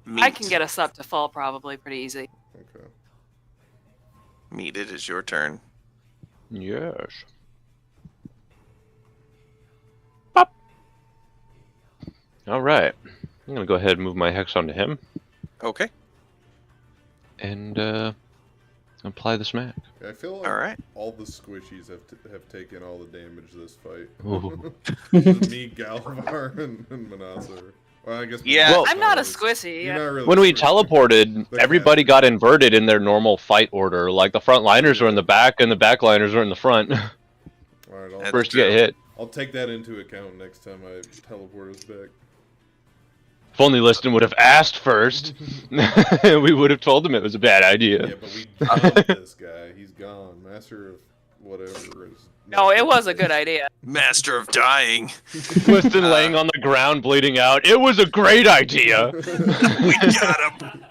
I Meat. can get us up to full probably pretty easy. Okay. Meat, it is your turn. Yes. Pop. All right. I'm gonna go ahead and move my hex onto him Okay. and apply the smack. I feel like All right. all the squishies have taken all the damage this fight. Ooh. Just me, Galvar, and Manasar. Well, I guess. Yeah. Well- I'm not a is- squissy. You're not really When we squishy. teleported, The everybody cat. got inverted in their normal fight order. Like the front liners were in the back and the back liners were in the front. All right, That's First to get true. hit. I'll take that into account next time I teleport us back. If only Liston would have asked first, we would have told him it was a bad idea. Yeah, but we dumped this guy. He's gone. Master of whatever is. No, it was a good idea. Master of dying. Liston laying on the ground bleeding out. It was a great idea. We got him.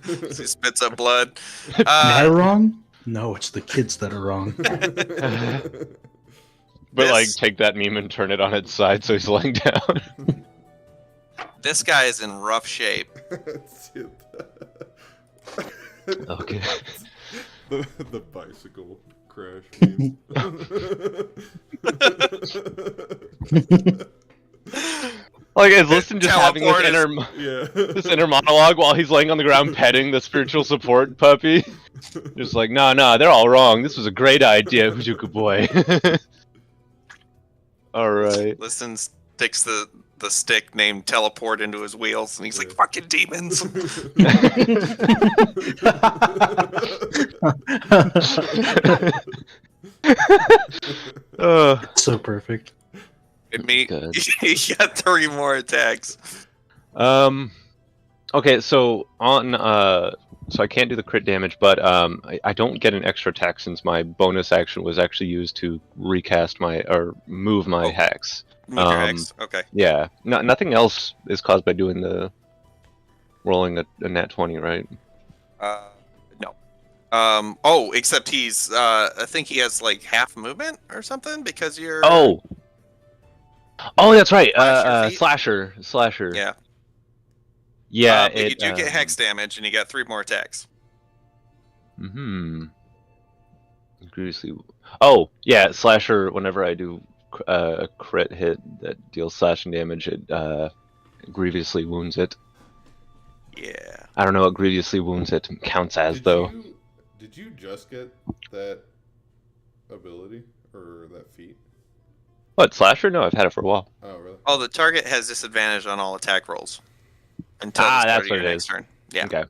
He spits up blood. Am I wrong? No, it's the kids that are wrong. But like, This- take that meme and turn it on its side so he's laying down. This guy is in rough shape. Okay. The bicycle crash meme. Like, is Liston just having this Teleport Yeah. this inner monologue while he's laying on the ground petting the spiritual support puppy? Just like, no, they're all wrong. This was a great idea, Ujuku boy. All right. Listen, sticks the stick named Teleport into his wheels, and he's like, Yeah. fucking demons. So perfect. And me, Good. he got 3 more attacks. Okay, so on so I can't do the crit damage, but I don't get an extra attack since my bonus action was actually used to recast my or move my Oh. hex. Move your hex. Okay. Yeah, nothing else is caused by doing the rolling a nat 20, right? No. Oh, except he's, I think he has like half movement or something because you're. Oh, that's right. Slasher feat? Slasher. Yeah. Yeah. But you do get hex damage, and you got 3 more attacks. Grievously. Oh, yeah, slasher. Whenever I do a crit hit that deals slashing damage, it grievously wounds it. Yeah. I don't know what grievously wounds it counts as though. Did you just get that ability or that feat? What, slasher? No, I've had it for a while. Oh, really? Oh, the target has disadvantage on all attack rolls until the start That's of what your it next is. turn. Yeah. Okay.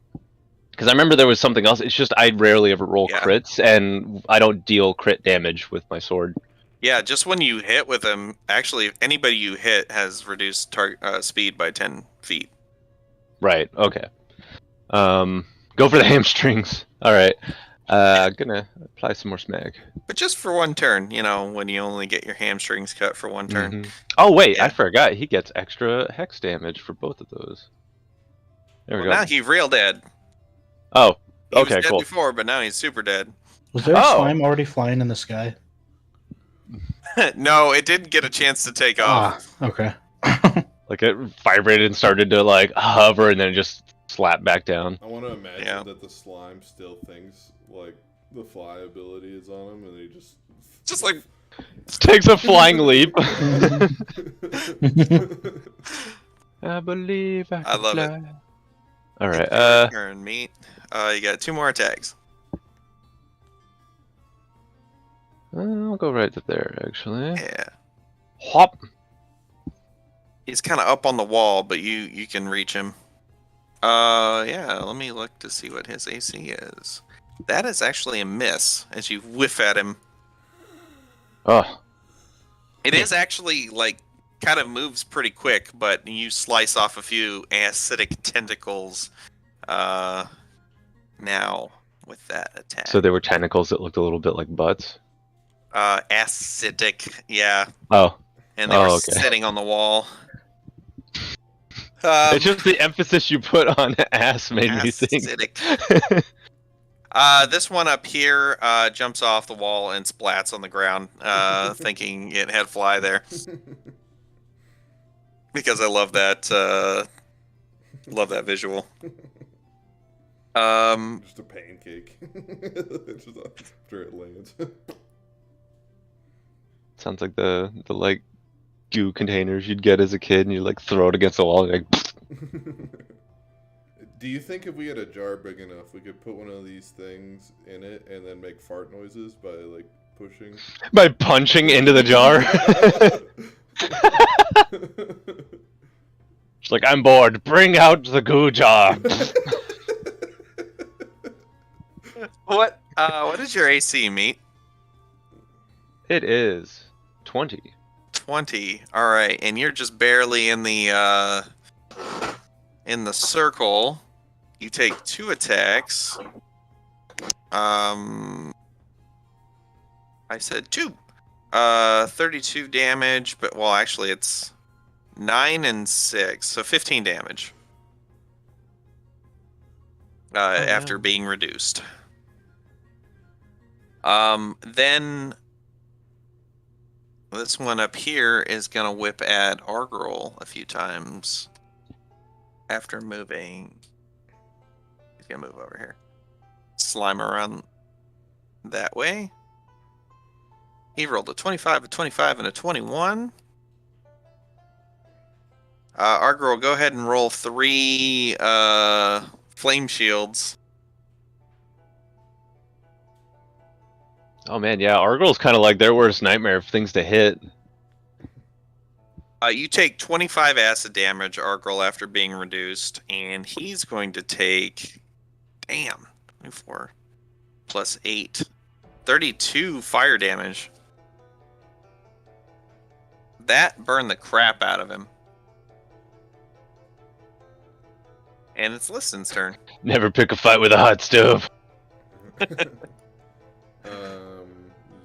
Because I remember there was something else. It's just I rarely ever roll Yeah. crits, and I don't deal crit damage with my sword. Yeah, just when you hit with him, actually, anybody you hit has reduced target speed by 10 feet. Right. Okay. Go for the hamstrings. All right. Gonna apply some more smeg. But just for 1 turn, when you only get your hamstrings cut for 1 turn. Mhm. Oh wait, Yeah. I forgot. He gets extra hex damage for both of those. There we Well, go. now he's real dead. Oh, He okay, was dead cool. before, but now he's super dead. Was there a Oh. slime already flying in the sky? No, it didn't get a chance to take off. Okay. Like it vibrated and started to like hover, and then it just slapped back down. I want to imagine Yeah. that the slime still thinks like the fly ability is on him, and he just Just like, Takes a flying leap. I believe I can I love it. fly. All right. turn meat. You got 2 more attacks. I'll go right to there actually. Yeah. Hop. He's kind of up on the wall, but you can reach him. Yeah, let me look to see what his AC is. That is actually a miss as you whiff at him. Oh. It is actually like kind of moves pretty quick, but you slice off a few acidic tentacles now with that attack. So there were tentacles that looked a little bit like butts. Acidic, yeah, Oh, and they were okay. sitting on the wall. It's just the emphasis you put on ass made me think. Acidic. This one up here jumps off the wall and splats on the ground, thinking it had fly there. Because I love that visual. Just a pancake. Just after it lands. Sounds like the like goo containers you'd get as a kid, and you like throw it against the wall, and you're like. Do you think if we had a jar big enough, we could put one of these things in it and then make fart noises by like pushing? By punching into the jar. It's like, I'm bored. Bring out the goo jar. What is your AC, Meat? It is 20. 20. All right, and you're just barely in the circle. You take 2 attacks. I said 2. 32 damage, but well, actually it's 9 and 6, so 15 damage. After being reduced. Then this one up here is gonna whip at Argyrl a few times. After moving, he's gonna move over here. Slime around that way. He rolled a 25, a 25, and a 21. Argyrl, go ahead and roll 3 flame shields. Oh man, yeah, Argyl's kind of like their worst nightmare of things to hit. You take 25 acid damage, Argyrl, after being reduced, and he's going to take, 24 plus 8, 32 fire damage. That burned the crap out of him. And it's Liston's turn. Never pick a fight with a hot stove.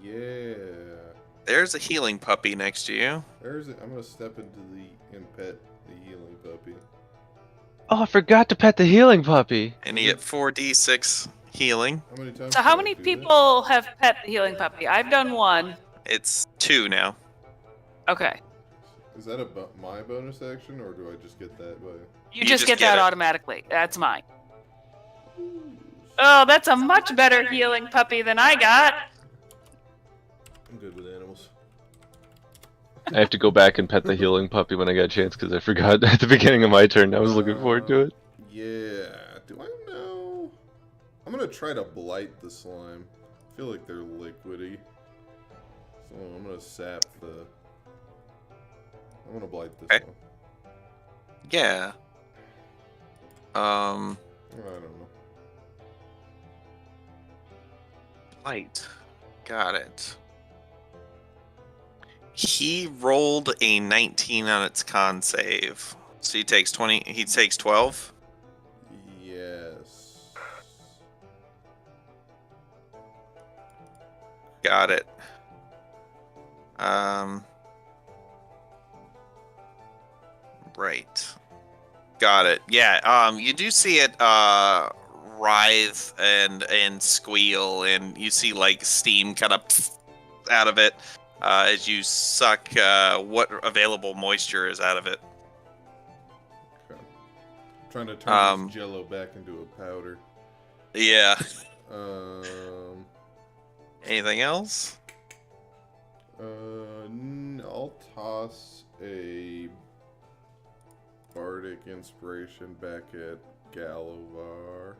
Yeah. There's a healing puppy next to you. I'm gonna step into and pet the healing puppy. Oh, I forgot to pet the healing puppy. And you get 4d6 healing. How many times? So how did I many do people have pet the healing puppy? I've done 1. It's 2 now. Okay. that? Is that my bonus action, or do I just get that by? You just get get that it. automatically. That's mine. Oh, that's a much better healing puppy than I got. I'm good with animals. I have to go back and pet the healing puppy when I get a chance because I forgot at the beginning of my turn. I was looking forward to it. Yeah. Do I know? I'm gonna try to blight the slime. I feel like they're liquidy. So I'm gonna sap the. I'm gonna blight this Okay. one. Yeah. I don't know. Light. Got it. He rolled a 19 on its con save. So he takes 20. He takes 12. Yes. Got it. Right. Got it. Yeah. You do see it writhe and squeal, and you see like steam kind of out of it as you suck what available moisture is out of it. Okay. Trying to turn this Jello back into a powder. Yeah. Um. Anything else? I'll toss a bardic inspiration back at Galavar.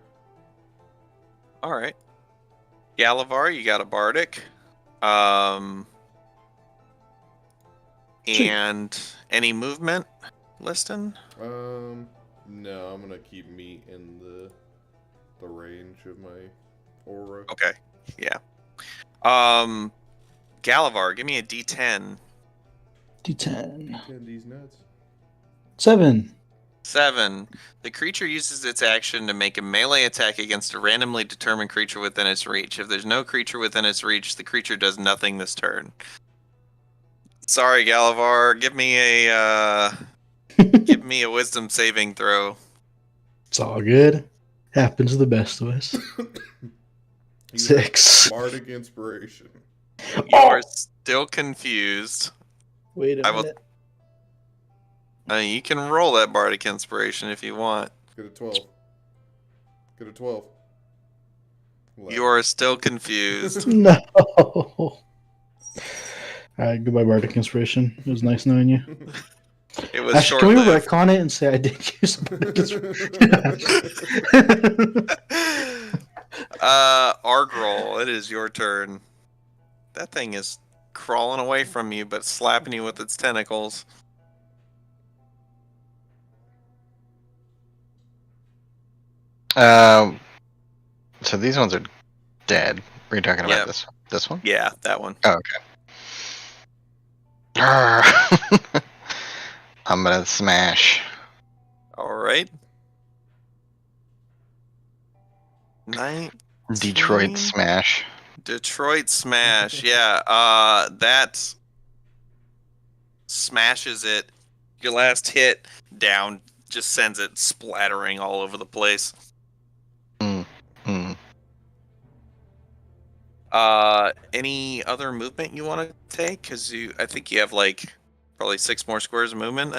All right. Galavar, you got a bardic. And any movement, Liston? No, I'm gonna keep me in the range of my aura. Okay. Yeah. Galavar, give me a D10. D10. Candy's nuts. 7. 7. The creature uses its action to make a melee attack against a randomly determined creature within its reach. If there's no creature within its reach, the creature does nothing this turn. Sorry, Galavar. Give me a wisdom saving throw. It's all good. Happens to the best of us. You 6. have Bardic Inspiration. You are still confused. Wait a I will- minute. You can roll that Bardic Inspiration if you want. Get a 12. Get a 12. You are still confused. No. Alright, goodbye, Bardic Inspiration. It was nice knowing you. It was Actually, can we short-lived. retcon it and say I did use Bardic Inspiration? Argrol, it is your turn. That thing is crawling away from you, but slapping you with its tentacles. So these ones are dead. Were you talking Yep. about this one? This one? Yeah, that one. Oh, okay. Arrgh. I'm gonna smash. All right. 9. Detroit 19. smash. Detroit Smash. Yeah. That smashes it. Your last hit down just sends it splattering all over the place. Hmm. Any other movement you want to take? Because I think you have like probably 6 more squares of movement.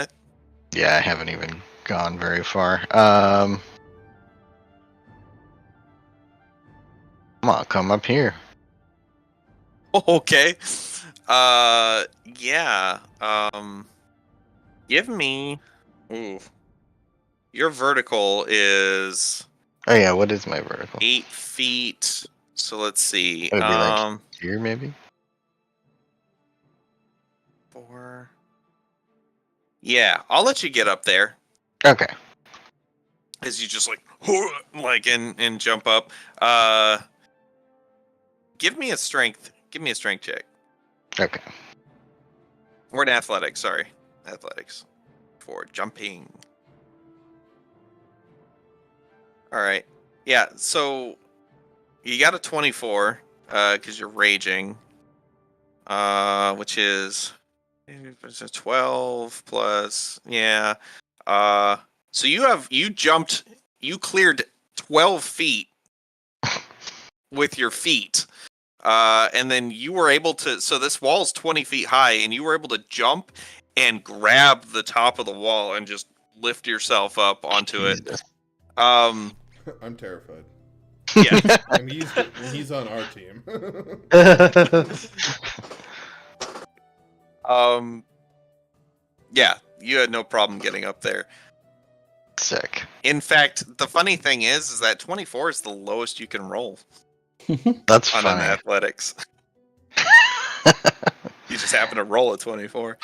Yeah, I haven't even gone very far. Come up here. Okay. Yeah. Give me. Ooh. Your vertical is Oh yeah, what is my vertical? 8 feet. So let's see. It'd be like here, maybe. 4. Yeah, I'll let you get up there Okay. as you just like and jump up. Give me a strength check. Okay. Or an athletics, sorry. Athletics. For jumping. Alright. Yeah, so you got a 24, because you're raging. Which is it's a 12 plus yeah. So you cleared 12 feet with your feet. And then you were able to, so this wall's 20 feet high, and you were able to jump and grab the top of the wall and just lift yourself up onto it. Jesus. Um, I'm terrified. yeah. And he's on our team. Yeah, you had no problem getting up there. Sick. In fact, the funny thing is that 24 is the lowest you can roll That's on an fine. athletics. You just happen to roll a 24.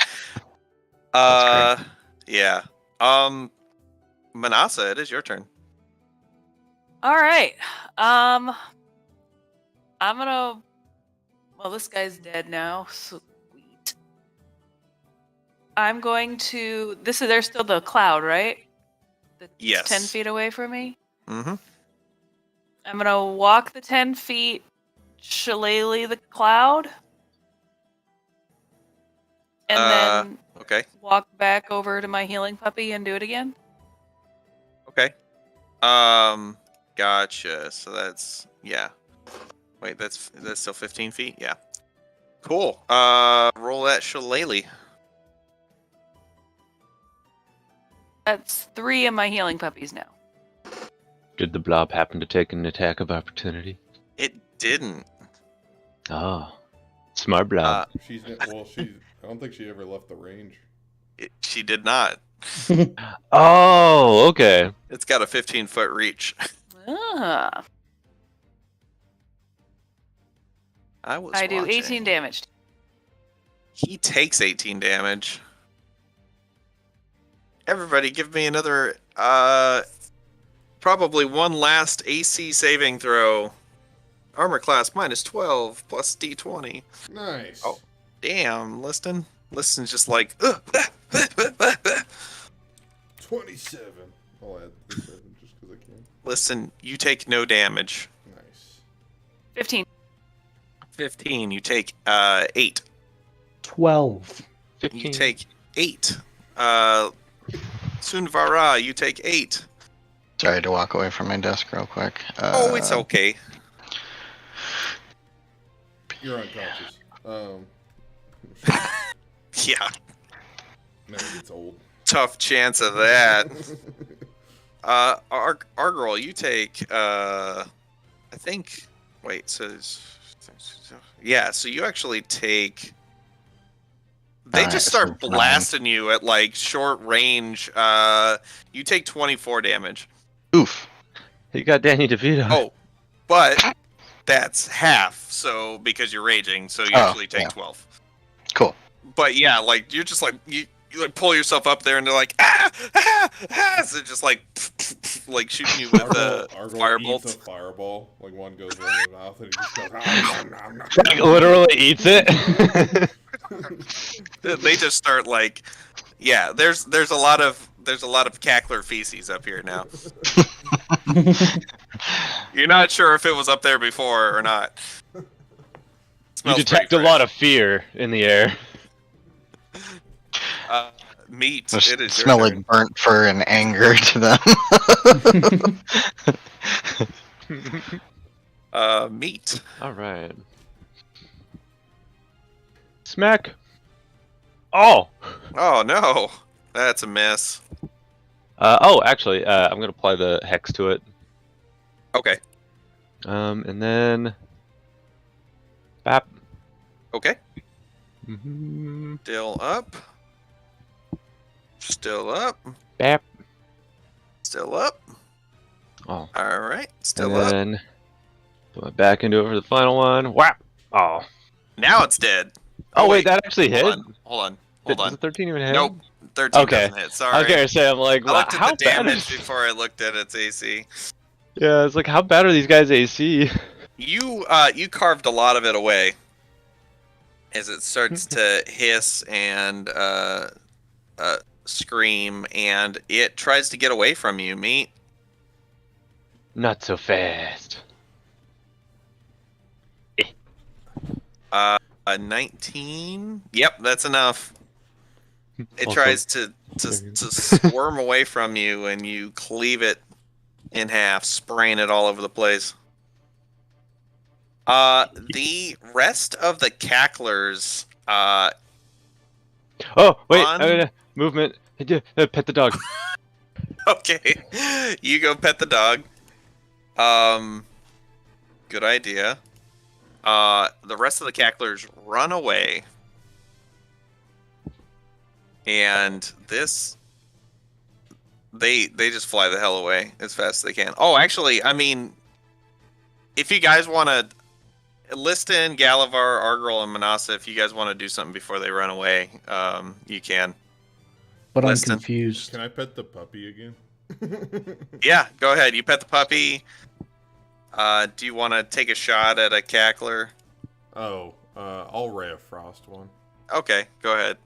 That's Yeah. Manasa, it is your turn. All right. I'm gonna. Well, this guy's dead now. Sweet. I'm going to. There's still the cloud, right? That's Yes. 10 feet away from me. Mm-hmm. I'm gonna walk the 10 feet, shillelagh the cloud, and then Okay. walk back over to my healing puppy and do it again. Okay. Gotcha. So that's yeah. Wait, that's still 15 feet? Yeah. Cool. Roll that shillelagh. That's 3 of my healing puppies now. Did the blob happen to take an attack of opportunity? It didn't. Oh, smart blob. I don't think she ever left the range. She did not. Oh, okay. It's got a 15-foot reach. Ah, I do 18 damage. He takes 18 damage. Everybody, give me another, probably one last AC saving throw. Armor class minus 12 plus D20. Nice. Oh. Damn, Liston. Listen's just like, 27. I'll add the 7 just because I can. listen, you take no damage. Nice. 15. 15, you take 8. 12. 15. You take 8. Sunvara, you take 8. Sorry to walk away from my desk real quick. Oh, it's okay. You're unconscious. Yeah, Never gets old. tough chance of that. Argral, you take, I think, wait, so you actually take, they Alright, just so start it's nine. blasting you at, like, short range. You take 24 damage. Oof. You got Danny DeVito. Oh, but that's half, so, because you're raging, so you Oh, actually take yeah. 12. Cool. But yeah, like, you're just like, you like pull yourself up there and they're like, so just like shooting you with a Argyle eats a firebolt. fireball. Like one goes in his mouth and he just goes. Like, literally eats it. They just start like, yeah, there's a lot of cackler feces up here now. You're not sure if it was up there before or not. You Smells detect a pretty lot of fear in the air. meat. Just It is smell your like burnt fur and anger to them. turn. Meat. All right. Smack. Oh. Oh no, that's a miss. Actually, I'm gonna apply the hex to it. Okay. And then. Bap. Okay. Mm-hmm. Still up. Still up. Bap. Still up. Oh. All right. Still and up. then put my back into it for the final one. Whap. Oh. Now it's dead. Oh wait, that actually hit. Hold on. Does the 13 even hit? Nope. 13 Okay. doesn't hit. Sorry. I was gonna say, I'm like, I looked how at the bad damage is- before I looked at its AC. Yeah, it's like, how bad are these guys AC? You carved a lot of it away as it starts to hiss and scream, and it tries to get away from you, meat. Not so fast. A 19. Yep, that's enough. It Also- tries to squirm away from you, and you cleave it in half, spraying it all over the place. The rest of the cacklers, Oh wait, On- movement. Pet the dog. okay, you go pet the dog. Good idea. The rest of the cacklers run away, and they just fly the hell away as fast as they can. Oh, actually, I mean, if you guys want to, Liston, Galavar, Argral, and Manasa, if you guys want to do something before they run away, you can. But I'm Listen. confused. Can I pet the puppy again? Yeah, go ahead. You pet the puppy. Do you want to take a shot at a cackler? Oh, I'll Ray of Frost one. Okay, go ahead.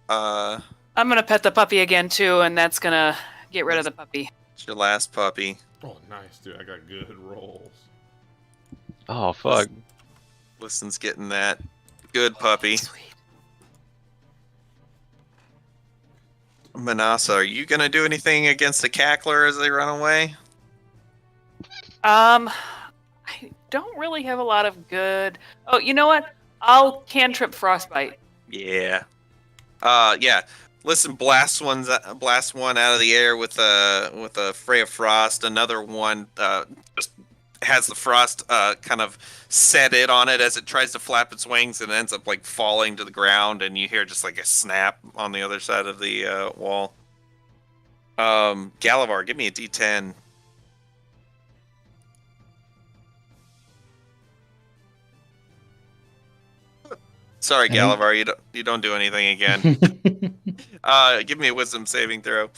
I'm gonna pet the puppy again too, and that's gonna get rid of the puppy. It's your last puppy. Oh, nice, dude. I got good rolls. Oh fuck. Liston's getting that good puppy. Sweet. Manasa, are you gonna do anything against the cackler as they run away? I don't really have a lot of good. Oh, you know what? I'll cantrip frostbite. Yeah. Yeah. Listen, blast one out of the air with a fray of frost. Another one just has the frost kind of set it on it as it tries to flap its wings and ends up like falling to the ground, and you hear just like a snap on the other side of the wall. Galavar, give me a D10. Sorry, Galavar, you don't do anything again. Give me a wisdom saving throw.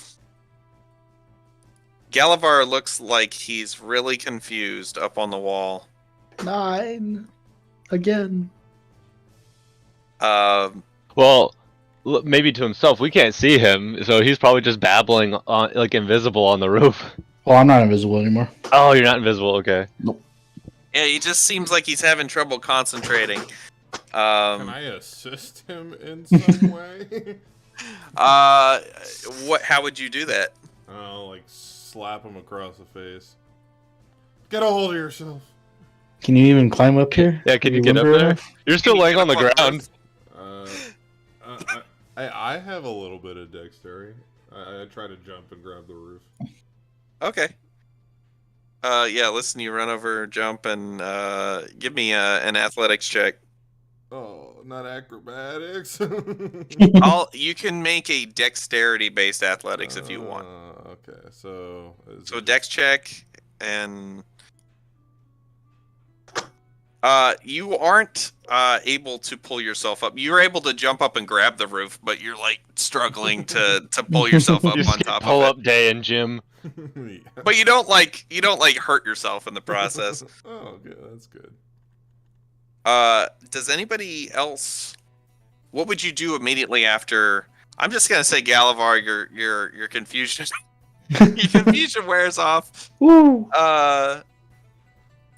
Galavar looks like he's really confused up on the wall. 9. Again. Well, maybe to himself. We can't see him, so he's probably just babbling on, like invisible on the roof. Well, I'm not invisible anymore. Oh, you're not invisible. Okay. Yeah, he just seems like he's having trouble concentrating. Can I assist him in some way? What? How would you do that? I'll like slap him across the face. Get a hold of yourself. Can you even climb up here? Yeah, can you get up limber there? enough? You're still laying on the ground. I have a little bit of dexterity. I try to jump and grab the roof. Okay. Yeah. Listen, you run over, jump, and give me an athletics check. Oh, not acrobatics. You can make a dexterity-based athletics if you want. Okay, so Dex check, and you aren't able to pull yourself up. You're able to jump up and grab the roof, but you're like struggling to pull yourself up You on skip top pull of it. up day in gym. yeah. But you don't like hurt yourself in the process. Oh, okay, that's good. Does anybody else? What would you do immediately after? I'm just gonna say, Galavar, your confusion, your confusion wears off. Woo!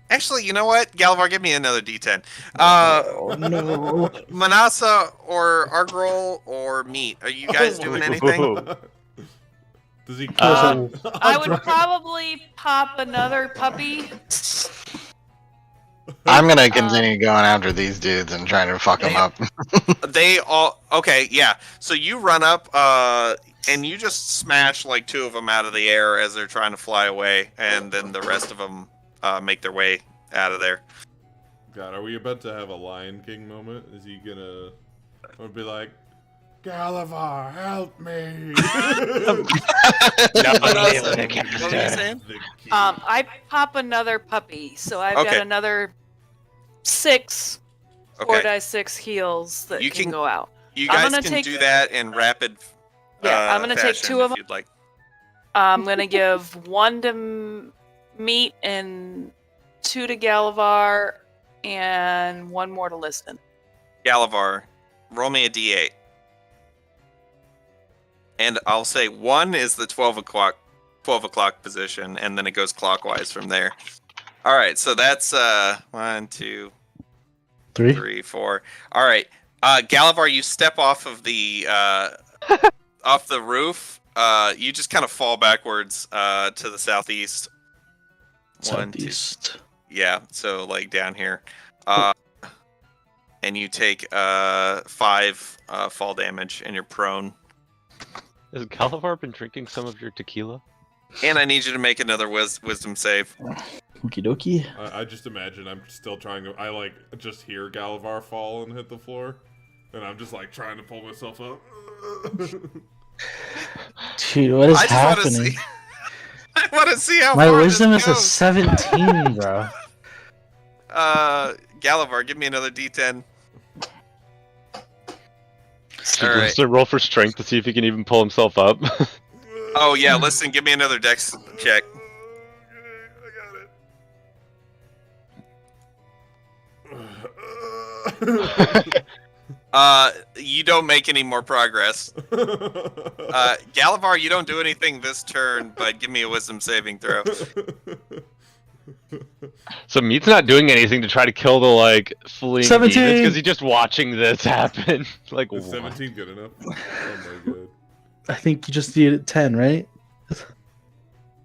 Actually, you know what, Galavar, give me another D10. Oh, no. Manasa or Argrol or Meat, are you guys doing anything? Does he? I would probably pop another puppy. I'm gonna continue going after these dudes and trying to fuck them up. They all okay, yeah. So you run up, and you just smash like 2 of them out of the air as they're trying to fly away, and then the rest of them make their way out of there. God, are we about to have a Lion King moment? Is he gonna? Or be like, Galavar, help me! What were you saying? The key. I pop another puppy, so I've Okay. got another 6 Okay, 4x6 heals that You can can- go out. you I'm guys gonna can take- do that in rapid. Yeah, I'm gonna take fashion 2 of if them. you'd like. I'm gonna give 1 to Meat and 2 to Galavar, and 1 more to Liston. Galavar, roll me a D8. And I'll say 1 is the 12 o'clock position, and then it goes clockwise from there. All right, so that's 1, 2, 3? 3, 4. All right, Galavar, you step off of the off the roof. You just kind of fall backwards to the southeast. 1, 2, Southeast. yeah, so like down here. And you take 5 fall damage, and you're prone. Has Galavar been drinking some of your tequila? And I need you to make another wisdom save. Okie dokie. I just imagine I'm still trying to. I like just hear Galavar fall and hit the floor, and I'm just like trying to pull myself up. Dude, what is I just want to happening? see. I want to see how My far wisdom this is a goes. 17, bro. Galavar, give me another D10. Should All right. Winston roll for strength to see if he can even pull himself up? Oh yeah, listen, give me another dex check. You don't make any more progress. Galavar, you don't do anything this turn, but give me a wisdom saving throw. So Meat's not doing anything to try to kill the like fleeing 17. demons because he's just watching this happen. Like Is what? 17 good enough? Oh my god. I think you just needed 10, right?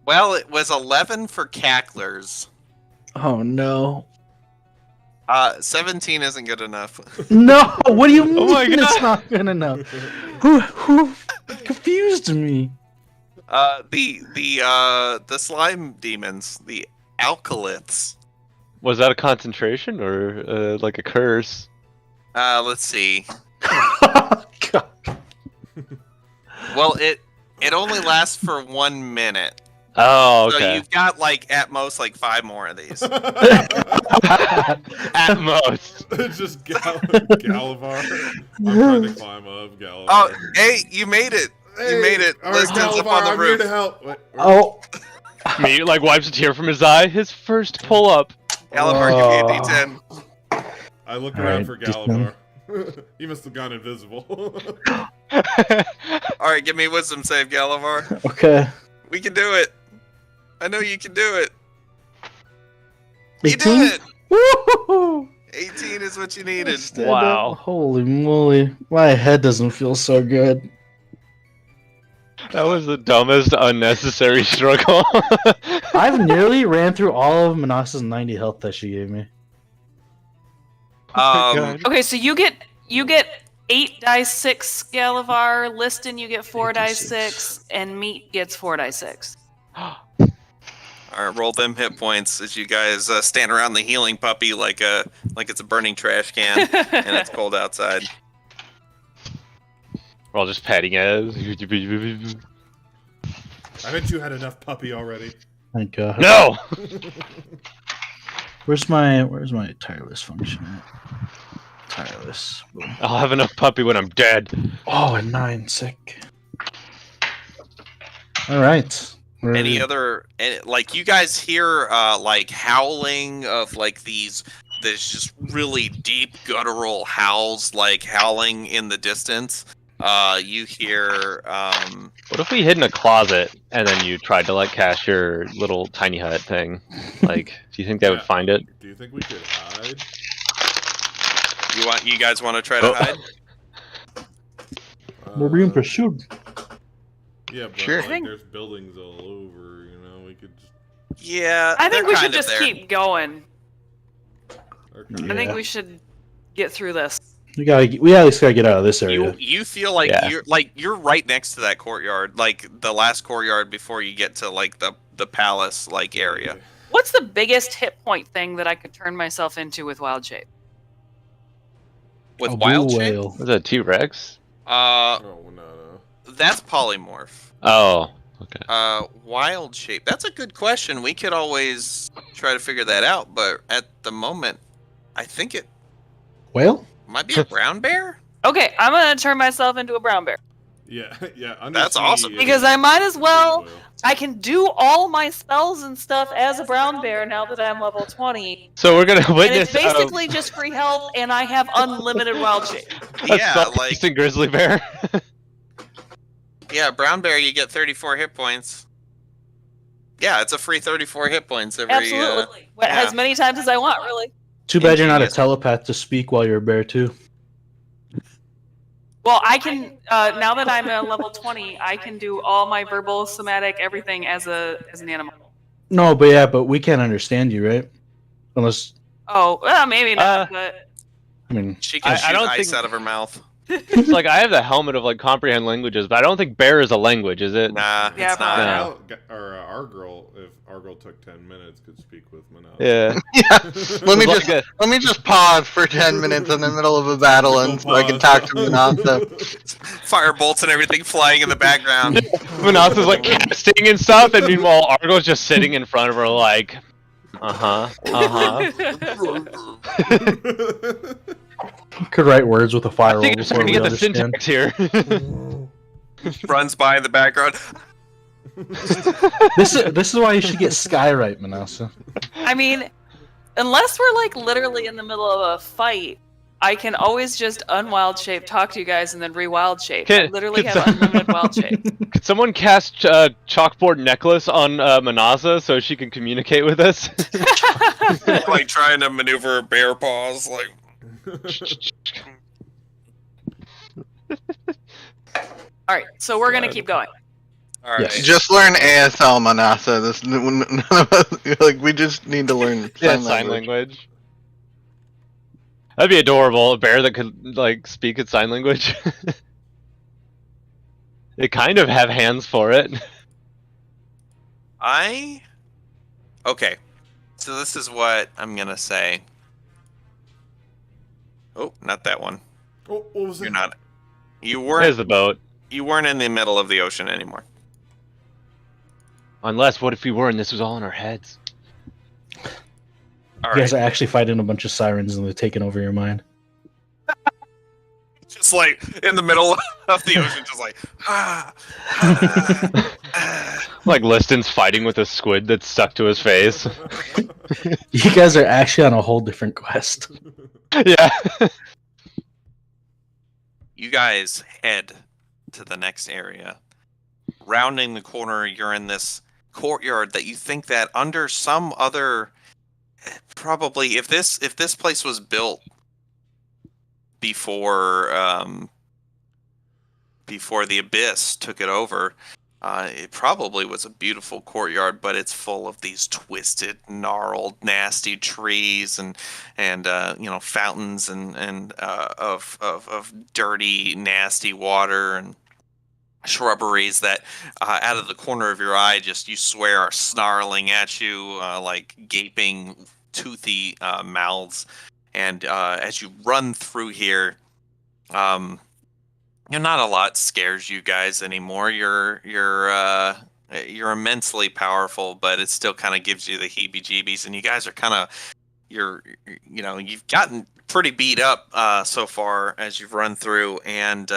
Well, it was 11 for cacklers. Oh no. 17 isn't good enough. No! What do you mean Oh my it's God. not good enough? Who confused me? The slime demons, the alkaliths. Was that a concentration or like a curse? Let's see. God. Well, it only lasts for 1 minute. Oh, So okay. you've got like at most like 5 more of these. At most. It's just Galavar. I'm trying to climb up, Galavar. Oh, hey, you made it. You made it. All right, Liston's up Galavar, on the I'm here roof. to help. Wait, Oh. Meat like wipes a tear from his eye. His first pull up. Galavar, give me a D10. I look All around right, for just Galavar. He must have gone invisible. All right, give me a wisdom save, Galavar. Okay. We can do it. I know you can do it. You 18? did it. Woo-hoo-hoo! 18 is what you needed. Stand Wow. up. Holy moly. My head doesn't feel so good. That was the dumbest unnecessary struggle. I've nearly ran through all of Manasa's 90 health that she gave me. Okay, so you get 8 dice 6, Galavar. Liston, you get 4 dice 6, and Meat gets 4 dice 6. All right, roll them hit points as you guys stand around the healing puppy like it's a burning trash can and it's cold outside. We're all just patting heads. I bet you had enough puppy already. Thank God. No! Where's my tireless function at? Tireless. Boom. I'll have enough puppy when I'm dead. Oh, and 9 sick. Alright. Any other, like you guys hear like howling of like there's just really deep guttural howls like howling in the distance. You hear What if we hid in a closet and then you tried to like cast your little tiny hut thing? Like, do you think they would find it? Do you think we could hide? you guys want to try to hide? We're being pursued. Yeah, but Sure. like, there's buildings all over, you know, we could just... Yeah, I think they're we should kind of just there. keep going. Okay. I think Yeah. we should get through this. We at least gotta get out of this area. You feel like Yeah. you're right next to that courtyard, like the last courtyard before you get to like the palace like area. What's the biggest hit point thing that I could turn myself into with Wild Shape? With A wild blue shape, whale. Was that uh, Oh, no. that's polymorph. Oh, okay. Wild shape. That's a good question. We could always try to figure that out, but at the moment, I think it Whale? might be a brown bear. Okay, I'm gonna turn myself into a brown bear. Yeah, yeah. That's undersea awesome. is Because I might as well- blue whale. I can do all my spells and stuff as a brown bear now that I'm level 20. So we're gonna And witness it's basically just free health, and I have unlimited wild shape. Yeah, like grizzly bear. yeah, brown bear. You get 34 hit points. Yeah, it's a free 34 hit points every. Absolutely. yeah. As many times as I want, really. Too bad you're not a Ingenious. telepath to speak while you're a bear too. Well, I can now that I'm a level 20, I can do all my verbal, somatic, everything as an animal. No, but we can't understand you, right? Unless Oh, well, maybe not, Uh, but I mean, She can I shoot don't ice think- out of her mouth. It's like I have the helmet of like comprehend languages, but I don't think bear is a language, is it? Nah, Yeah, it's not. probably No. Or Argyle, if Argyle took 10 minutes, could speak with Manal. Yeah. Let me It's just like let me just pause for 10 minutes in the middle of a battle and so I can talk to Manasa. Fire bolts and everything flying in the background. Manasa's like casting and stuff, and meanwhile Argo's just sitting in front of her like, could write words with a fire I roll think it's before trying to we get the understand. syntax here. Runs by in the background. This is why you should get Skywrite, Manasa. I mean, unless we're like literally in the middle of a fight, I can always just unwild shape, talk to you guys, and then rewild shape. I Can- literally can have some- unlimited wild shape. Could someone cast chalkboard necklace on Manasa so she can communicate with us? Like trying to maneuver bear paws. Like All right, so we're gonna keep going. all right. Yes. Just learn ASL, Manasa. This none of us, like we just need to learn Yeah, sign language. That'd be adorable. A bear that could like speak in sign language. They kind of have hands for it. Okay. So this is what I'm gonna say. Oh, not that one. Oh, what was You're that? not. You There's weren't. the boat. You weren't in the middle of the ocean anymore. Unless, what if we were and this was all in our heads? All You guys right. are actually fighting a bunch of sirens and they're taking over your mind. Just like in the middle of the ocean, just like Like Liston's fighting with a squid that's stuck to his face. You guys are actually on a whole different quest. Yeah. you guys head to the next area. Rounding the corner, you're in this courtyard that you think that under some other, probably if this place was built before before the Abyss took it over, it probably was a beautiful courtyard, but it's full of these twisted, gnarled, nasty trees and fountains and of dirty, nasty water and shrubberies that out of the corner of your eye, just you swear are snarling at you like gaping, toothy mouths. And as you run through here, not a lot scares you guys anymore. You're immensely powerful, but it still kind of gives you the heebie-jeebies. And you guys are kind of you've gotten pretty beat up so far as you've run through, and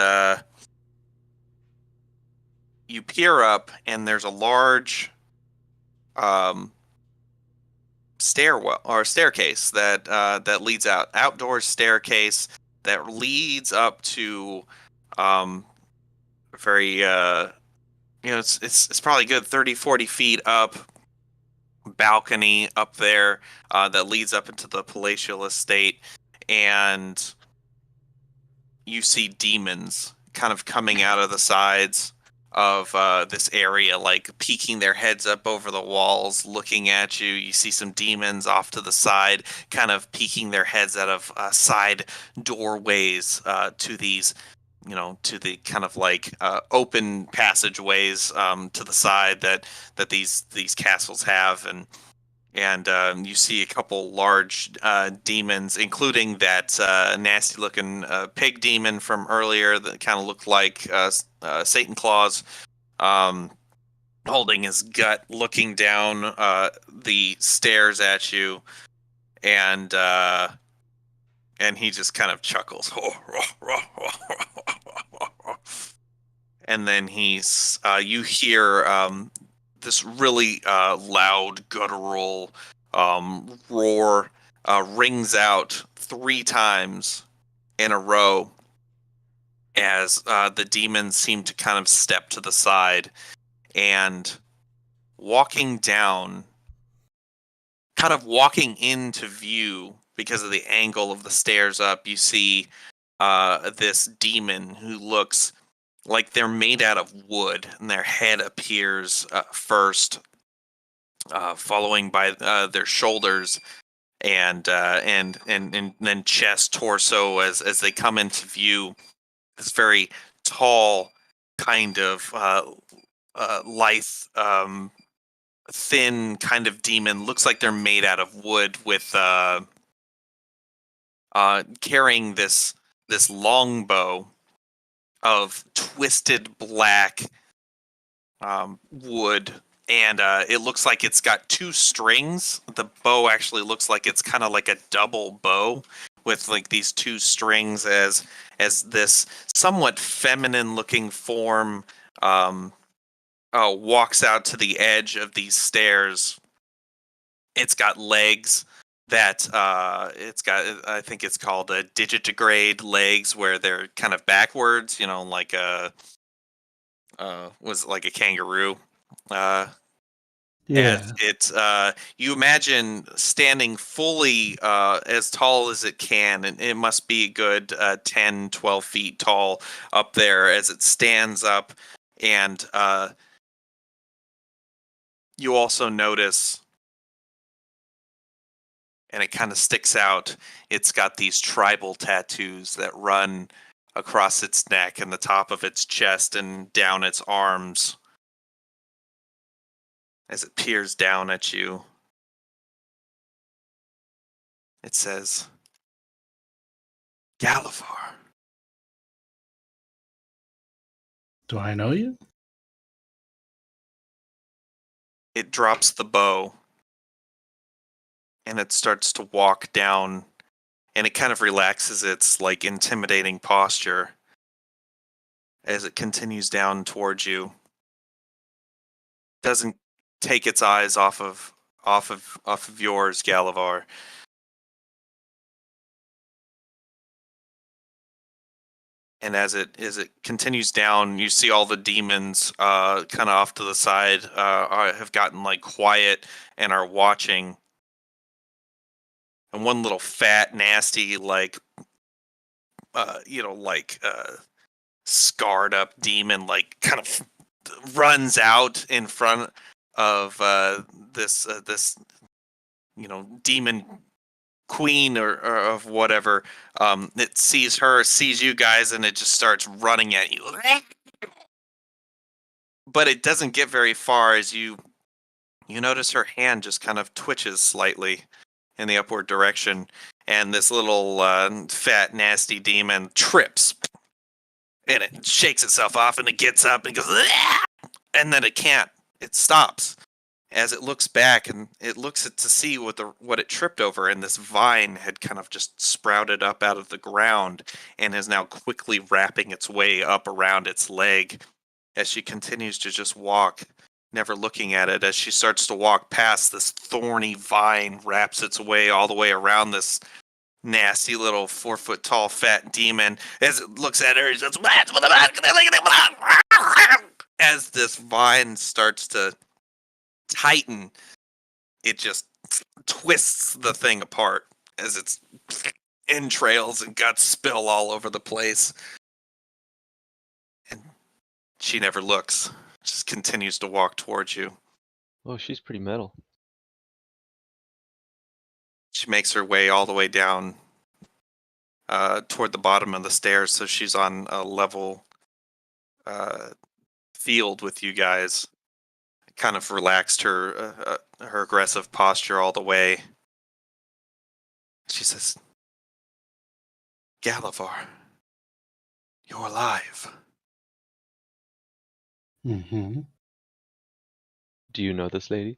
you peer up, and there's a large stairwell or staircase that leads outdoor staircase that leads up to very it's probably good 30-40 feet up balcony up there that leads up into the palatial estate, and you see demons kind of coming out of the sides of this area, like peeking their heads up over the walls, looking at you. You see some demons off to the side, kind of peeking their heads out of side doorways to these, to the kind of like open passageways to the side that these castles have, and you see a couple large demons, including that nasty-looking pig demon from earlier that kind of looked like Satan Claus, holding his gut, looking down the stairs at you, and he just kind of chuckles. And then you hear this really loud guttural roar rings out 3 times in a row as the demons seem to kind of step to the side, and walking down, kind of walking into view because of the angle of the stairs up, you see this demon who looks like they're made out of wood, and their head appears first, following by their shoulders, and then chest, torso as they come into view. This very tall, kind of lithe, thin kind of demon. Looks like they're made out of wood, with carrying this longbow of twisted black wood, and it looks like it's got 2 strings. The bow actually looks like it's kind of like a double bow with like these 2 strings as this somewhat feminine looking form walks out to the edge of these stairs. It's got legs that I think it's called a digitigrade legs, where they're kind of backwards, like was like a kangaroo. Yeah. It's you imagine standing fully as tall as it can, and it must be a good 10-12 feet tall up there as it stands up, and you also notice, and it kind of sticks out, it's got these tribal tattoos that run across its neck and the top of its chest and down its arms as it peers down at you. It says, Galavar. Do I know you? It drops the bow, and it starts to walk down, and it kind of relaxes its like intimidating posture as it continues down towards you. Doesn't take its eyes off of yours, Galavar. And as it continues down, you see all the demons kind of off to the side have gotten like quiet and are watching. And one little fat, nasty, like scarred up demon, like kind of runs out in front of this demon queen or of whatever. It sees you guys, and it just starts running at you. But it doesn't get very far as you notice her hand just kind of twitches slightly in the upward direction, and this little fat, nasty demon trips, and it shakes itself off, and it gets up and goes, "Ah!" And then it can't. It stops as it looks back, and it looks to see what it tripped over, and this vine had kind of just sprouted up out of the ground and is now quickly wrapping its way up around its leg as she continues to just walk, never looking at it. As she starts to walk past, this thorny vine wraps its way all the way around this nasty little 4-foot tall fat demon. As it looks at her, it says, as this vine starts to tighten, it just twists the thing apart as its entrails and guts spill all over the place. And she never looks, just continues to walk towards you. Oh, she's pretty metal. She makes her way all the way down toward the bottom of the stairs, so she's on a level field with you guys. Kind of relaxed her aggressive posture all the way. She says, "Galavar, you're alive." Mm-hmm. Do you know this lady?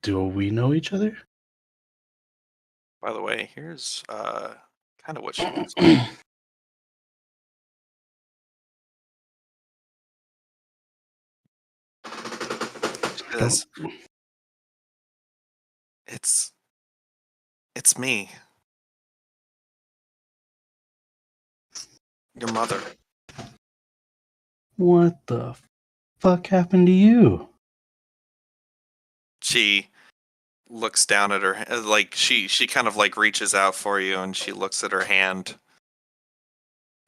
Do we know each other? By the way, here's kind of what she looks like. She says, It's me. Your mother. What the fuck happened to you? She looks down at her, like she kind of like reaches out for you, and she looks at her hand.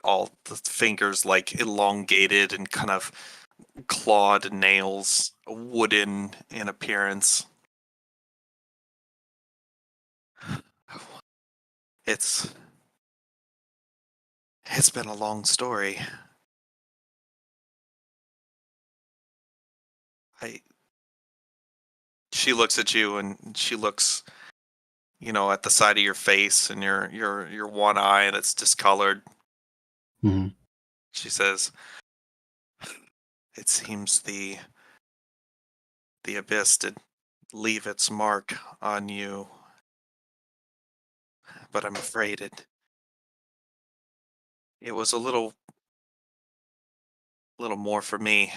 All the fingers like elongated and kind of clawed nails, wooden in appearance. It's been a long story. She looks at you, and she looks, at the side of your face and your one eye that's discolored. Mm-hmm. She says, "It seems the abyss did leave its mark on you, but I'm afraid it was a little more for me."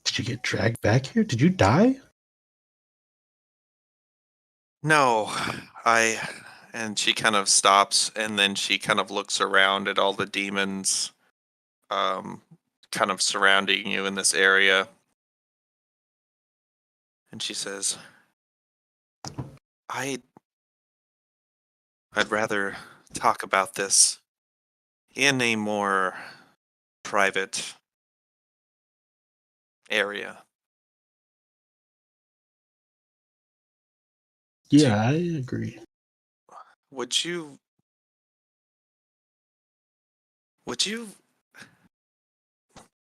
Did you get dragged back here? Did you die? No, and she kind of stops, and then she kind of looks around at all the demons kind of surrounding you in this area. And she says, I'd rather talk about this in a more private area. Yeah, I agree. Would you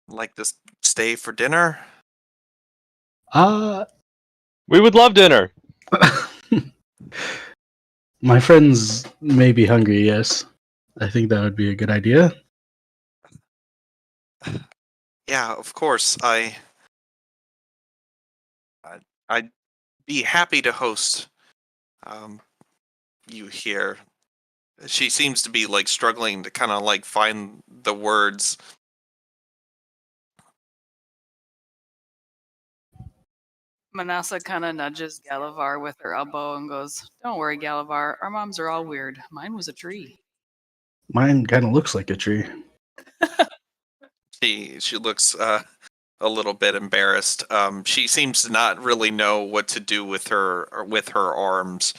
like to stay for dinner? We would love dinner. My friends may be hungry, yes. I think that would be a good idea. Yeah, of course. I'd be happy to host you here. She seems to be like struggling to kind of like find the words. Manasa kind of nudges Galavar with her elbow and goes, "Don't worry, Galavar. Our moms are all weird. Mine was a tree." Mine kind of looks like a tree. She looks a little bit embarrassed. She seems to not really know what to do with her arms.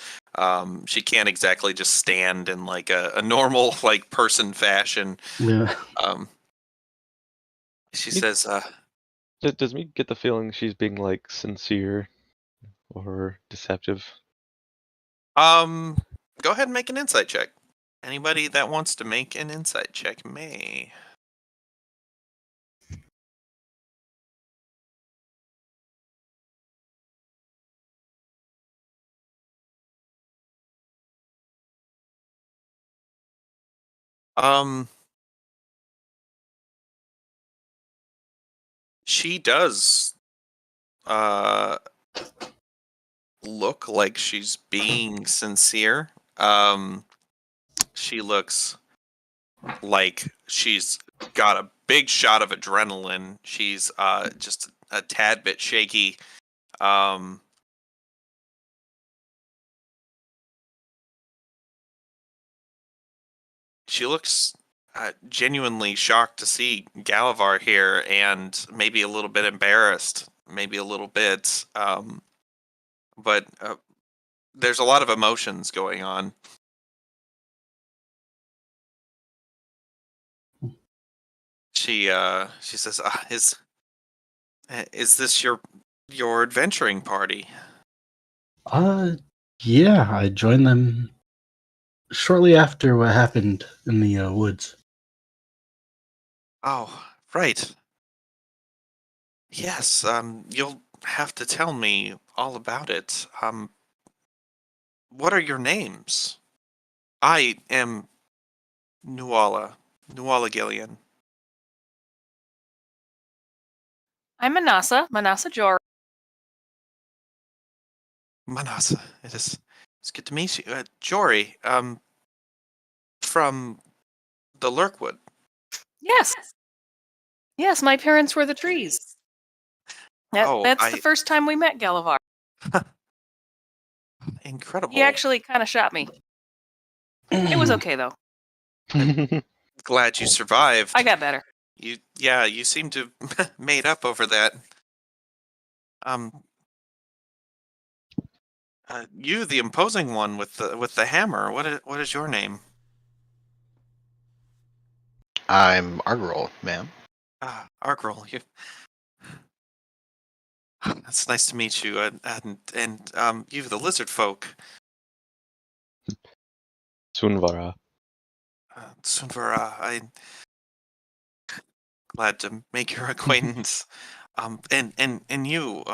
She can't exactly just stand in like a normal like person fashion. Yeah. She Me- says, Does me get the feeling she's being like sincere or deceptive? Go ahead and make an insight check. Anybody that wants to make an insight check may. She does look like she's being sincere. She looks like she's got a big shot of adrenaline. She's just a tad bit shaky. She looks genuinely shocked to see Galavar here, and maybe a little bit embarrassed, maybe a little bit. But there's a lot of emotions going on. She says, "Is this your adventuring party?" Yeah, I joined them shortly after what happened in the woods. Oh, right. Yes. You'll have to tell me all about it. What are your names? I am Nuala Gillian. I'm Manasa Jor. Manasa. It's good to meet you. Jory, from the Lurkwood. Yes. Yes, my parents were the trees. That's the first time we met Galavar. Incredible. He actually kind of shot me. It was okay though. Glad you survived. I got better. You seem to have made up over that. You, the imposing one with the hammer. What is your name? I'm Argrol, ma'am. Argrol. It's nice to meet you. And you, the lizard folk. Sunvara. Sunvara. I'm glad to make your acquaintance. And you.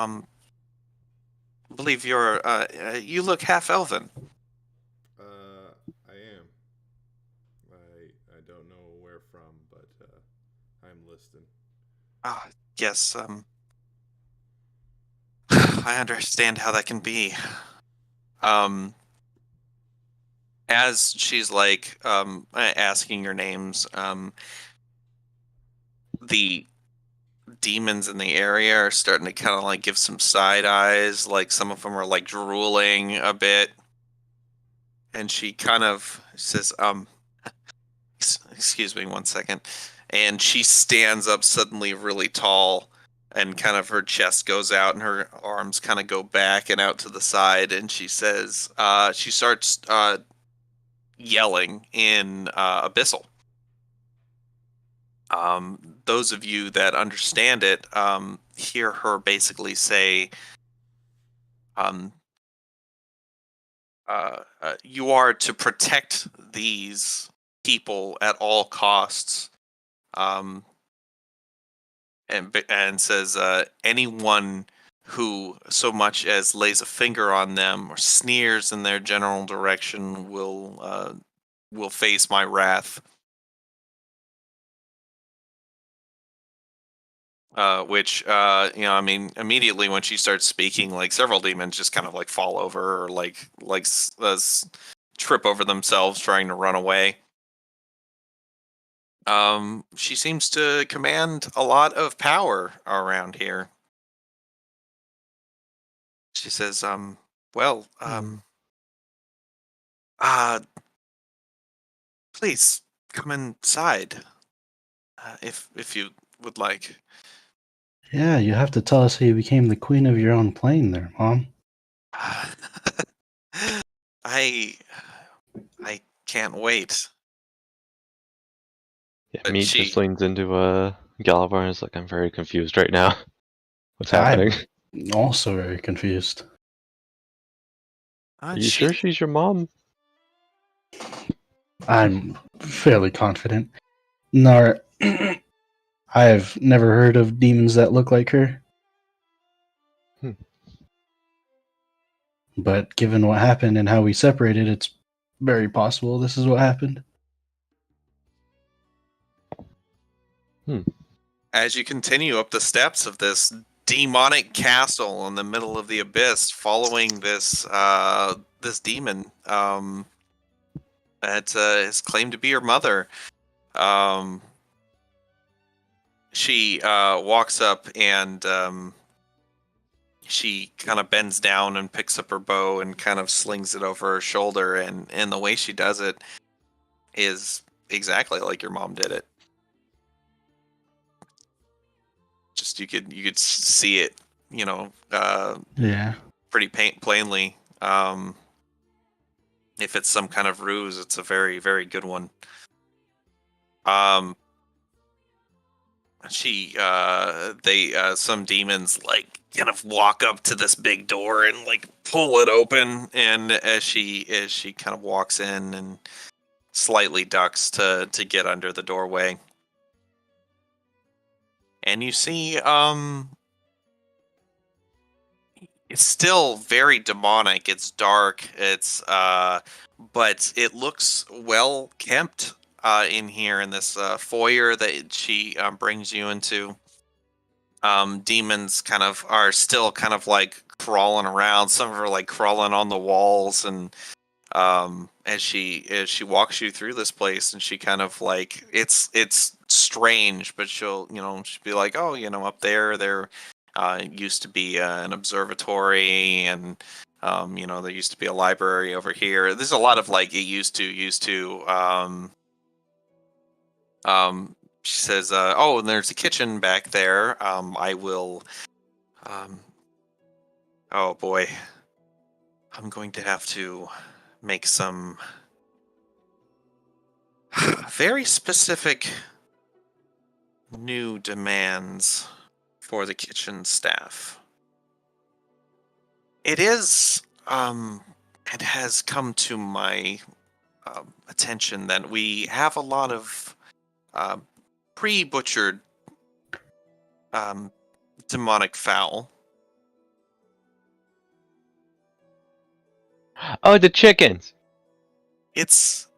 Believe you look half elven. I am. I don't know where from, but I'm listening. Yes. I understand how that can be. As she's like asking your names, the demons in the area are starting to kind of like give some side eyes, like some of them are like drooling a bit, and she kind of says, excuse me one second, and she stands up suddenly really tall, and kind of her chest goes out and her arms kind of go back and out to the side, and she says, she starts yelling in Abyssal. Those of you that understand it hear her basically say, you are to protect these people at all costs, and says anyone who so much as lays a finger on them or sneers in their general direction will face my wrath. Which I mean, immediately when she starts speaking, like several demons just kind of like fall over or like trip over themselves trying to run away. She seems to command a lot of power around here. she says, well, uh, please come inside, if you would like. Yeah, you have to tell us how you became the queen of your own plane there, Mom. I can't wait. Yeah, But Meat just leans into Galavar and is like, I'm very confused right now. What's happening? I'm also very confused. Are you sure she's your mom? I'm fairly confident. Nar, I've never heard of demons that look like her. But given what happened and how we separated, it's very possible this is what happened. As you continue up the steps of this demonic castle in the middle of the abyss, following this this demon that is claimed to be your mother, she walks up and she kind of bends down and picks up her bow and kind of slings it over her shoulder, and the way she does it is exactly like your mom did it. Just you could see it, Yeah. pretty plainly. If it's some kind of ruse, it's a very, very good one. Some demons like kind of walk up to this big door and like pull it open, and as she kind of walks in and slightly ducks to get under the doorway, and you see it's still very demonic. It's dark. It's but it looks well kept in here in this foyer that she brings you into. Demons kind of are still kind of like crawling around. Some of them are like crawling on the walls, and as she walks you through this place, and she kind of like it's strange, but she'll be like, oh, up there used to be an observatory, and there used to be a library over here. There's a lot of like it used to. She says, oh, and there's a kitchen back there. I will. Oh boy, I'm going to have to make some very specific new demands for the kitchen staff. It is, it has come to my attention that we have a lot of pre-butchered demonic fowl. Oh, the chickens! It's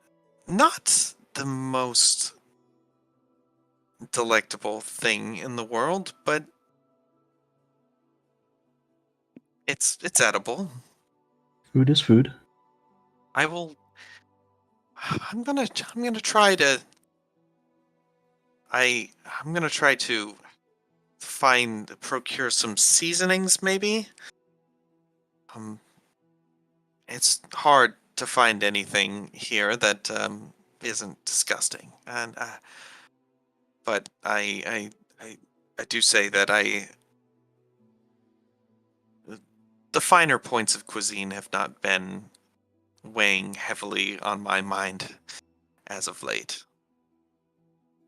not the most delectable thing in the world, but it's edible. Food is food. I'm gonna try to I'm gonna try to procure some seasonings, maybe. It's hard to find anything here that isn't disgusting, and but I do say that the finer points of cuisine have not been weighing heavily on my mind as of late.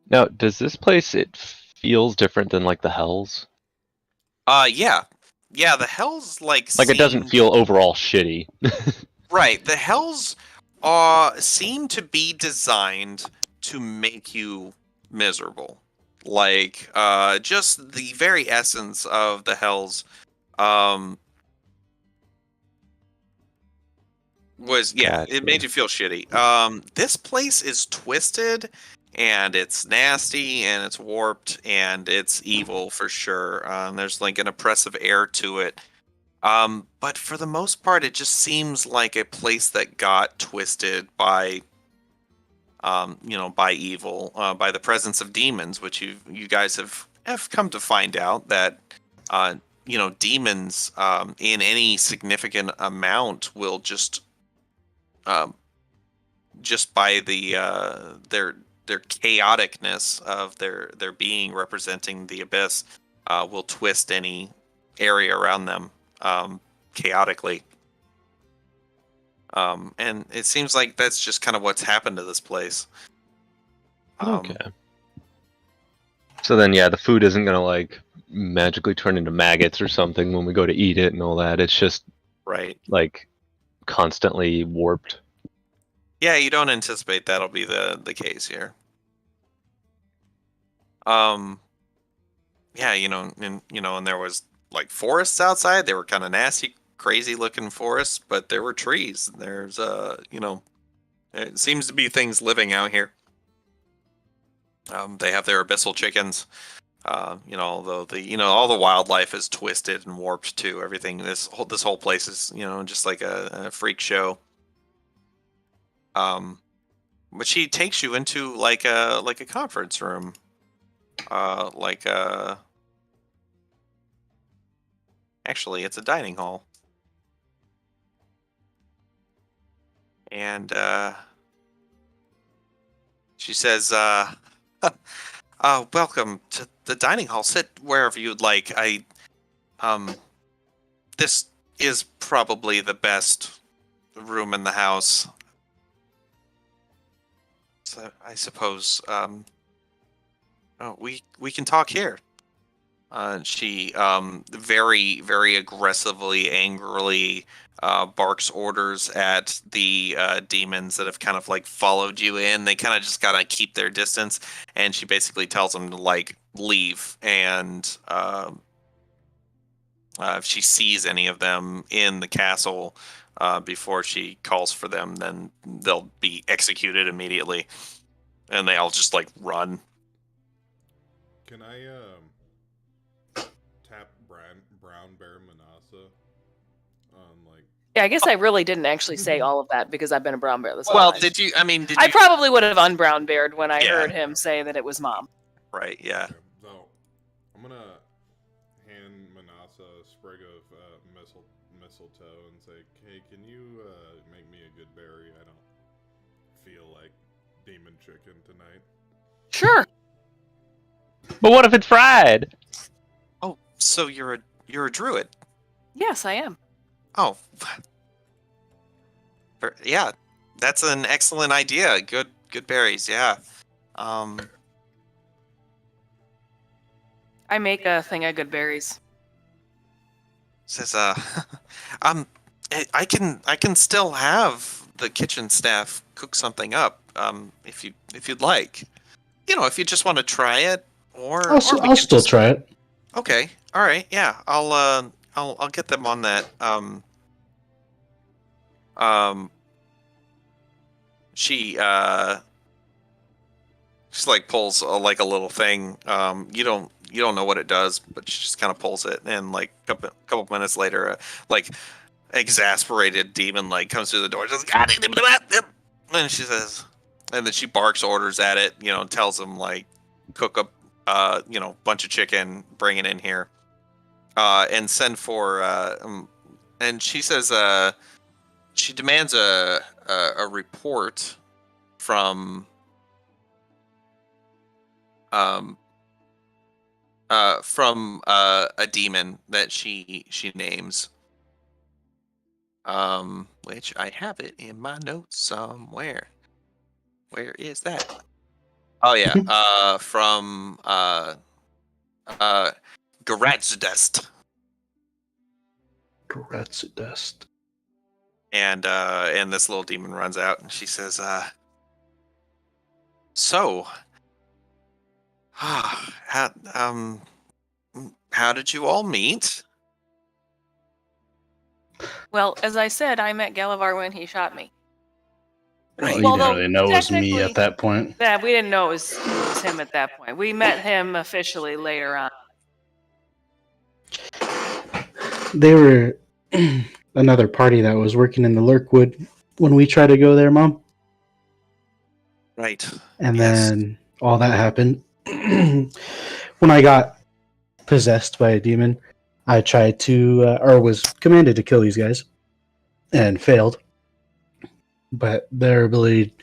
Now, does this place, it feels different than like the Hells? Yeah, the Hells like it doesn't feel overall shitty. Right, the Hells seem to be designed to make you miserable. Like just the very essence of the Hells was Gotcha. It made you feel shitty. This place is twisted, and it's nasty, and it's warped, and it's evil for sure. There's like an oppressive air to it. But for the most part, it just seems like a place that got twisted by by evil, by the presence of demons, which you guys have come to find out that demons in any significant amount will just by their chaoticness of their being representing the abyss will twist any area around them chaotically. And it seems like that's just kind of what's happened to this place. Okay. So then, yeah, the food isn't gonna like magically turn into maggots or something when we go to eat it and all that. It's just Right. like constantly warped. Yeah, you don't anticipate that'll be the case here. Yeah, and there was like forests outside. They were kind of nasty, crazy looking forests, but there were trees. There's it seems to be things living out here. They have their abyssal chickens. Although all the wildlife is twisted and warped too. Everything this whole place is just like a freak show. But she takes you into like a conference room, actually it's a dining hall, and she says, welcome to the dining hall. Sit wherever you'd like. This is probably the best room in the house. So I suppose, we can talk here. She very, very aggressively, angrily barks orders at the demons that have kind of like followed you in. They kind of just gotta keep their distance, and she basically tells them to like leave. And if she sees any of them in the castle before she calls for them, then they'll be executed immediately, and they all just like run. Can I tap Brown Bear Manasa on like? Yeah, I guess I really didn't actually say all of that because I've been a brown bear this whole Well, time. did you? I mean, did I you? probably would have unbrown bared when I Yeah. heard him say that it was Mom. Right. Yeah. Okay, so I'm gonna hand Manasa a sprig of mistletoe and say, "Hey, can you make me a good berry? I don't feel like demon chicken tonight." Sure. But what if it's fried? Oh, so you're a druid? Yes, I am. Oh, yeah. That's an excellent idea. Good berries. Yeah. I make a thing of good berries. Says I can still have the kitchen staff cook something up. If you'd like. If you just want to try it, or I'll we still can just- try it. Okay. All right. Yeah. I'll get them on that. She just like pulls like a little thing. You don't know what it does, but she just kind of pulls it, and like a couple minutes later, like exasperated demon like comes through the door, just and she says, and then she barks orders at it. Tells them like cook up bunch of chicken, bring it in here, and send for and she says she demands a report from a demon that she names, which I have it in my notes somewhere. Where is that? Oh yeah, from Garatzudest. Garatzudest. And this little demon runs out, and she says, so how did you all meet? Well, as I said, I met Galavar when he shot me. Well, Well, you didn't really know it was me technically- at that point. Yeah, we didn't know it was him at that point. We met him officially later on. They were another party that was working in the Lurkwood when we tried to go there, Mom. Right. And Yes. then all that happened. When I got possessed by a demon, I tried to, or was commanded to kill these guys, and failed. But their ability,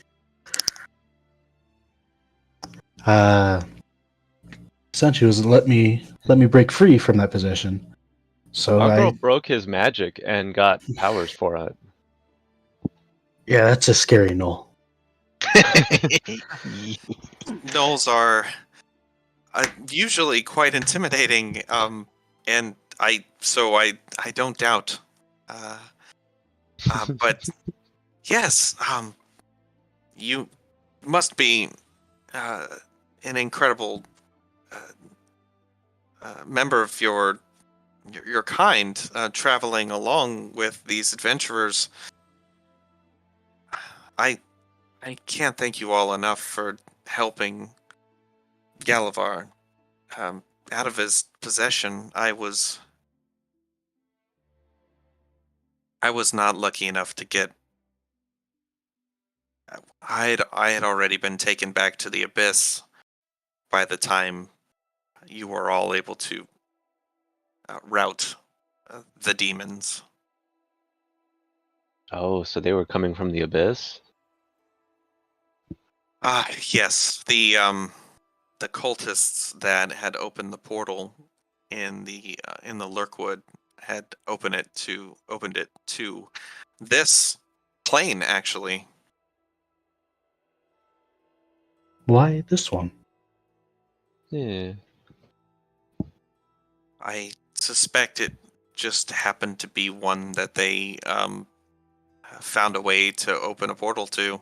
essentially, was to let me break free from that position. So Ogro broke his magic and got powers for it. yeah, that's a scary null. Gnolls are usually quite intimidating, and I don't doubt. But yes, you must be an incredible member of your kind, traveling along with these adventurers. I can't thank you all enough for helping Galavar out of his possession. I was not lucky enough to get. I had already been taken back to the abyss by the time you were all able to rout the demons. Oh, so they were coming from the abyss? Yes, the cultists that had opened the portal in the Lurkwood had opened it to this plane, actually. Why this one? Yeah. I suspect it just happened to be one that they found a way to open a portal to.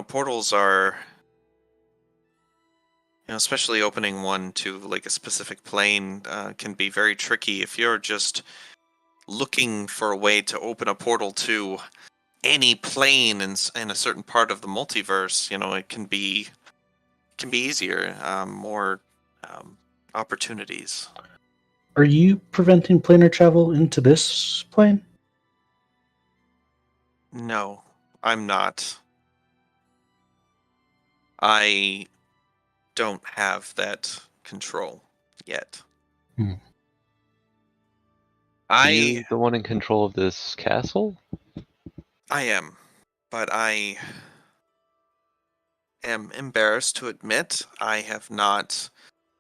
Portals are, especially opening one to like a specific plane can be very tricky. If you're just looking for a way to open a portal to any plane in a certain part of the multiverse, it can be easier, more opportunities. Are you preventing planar travel into this plane? No, I'm not. I don't have that control yet. Are you the one in control of this castle? I am, but I am embarrassed to admit I have not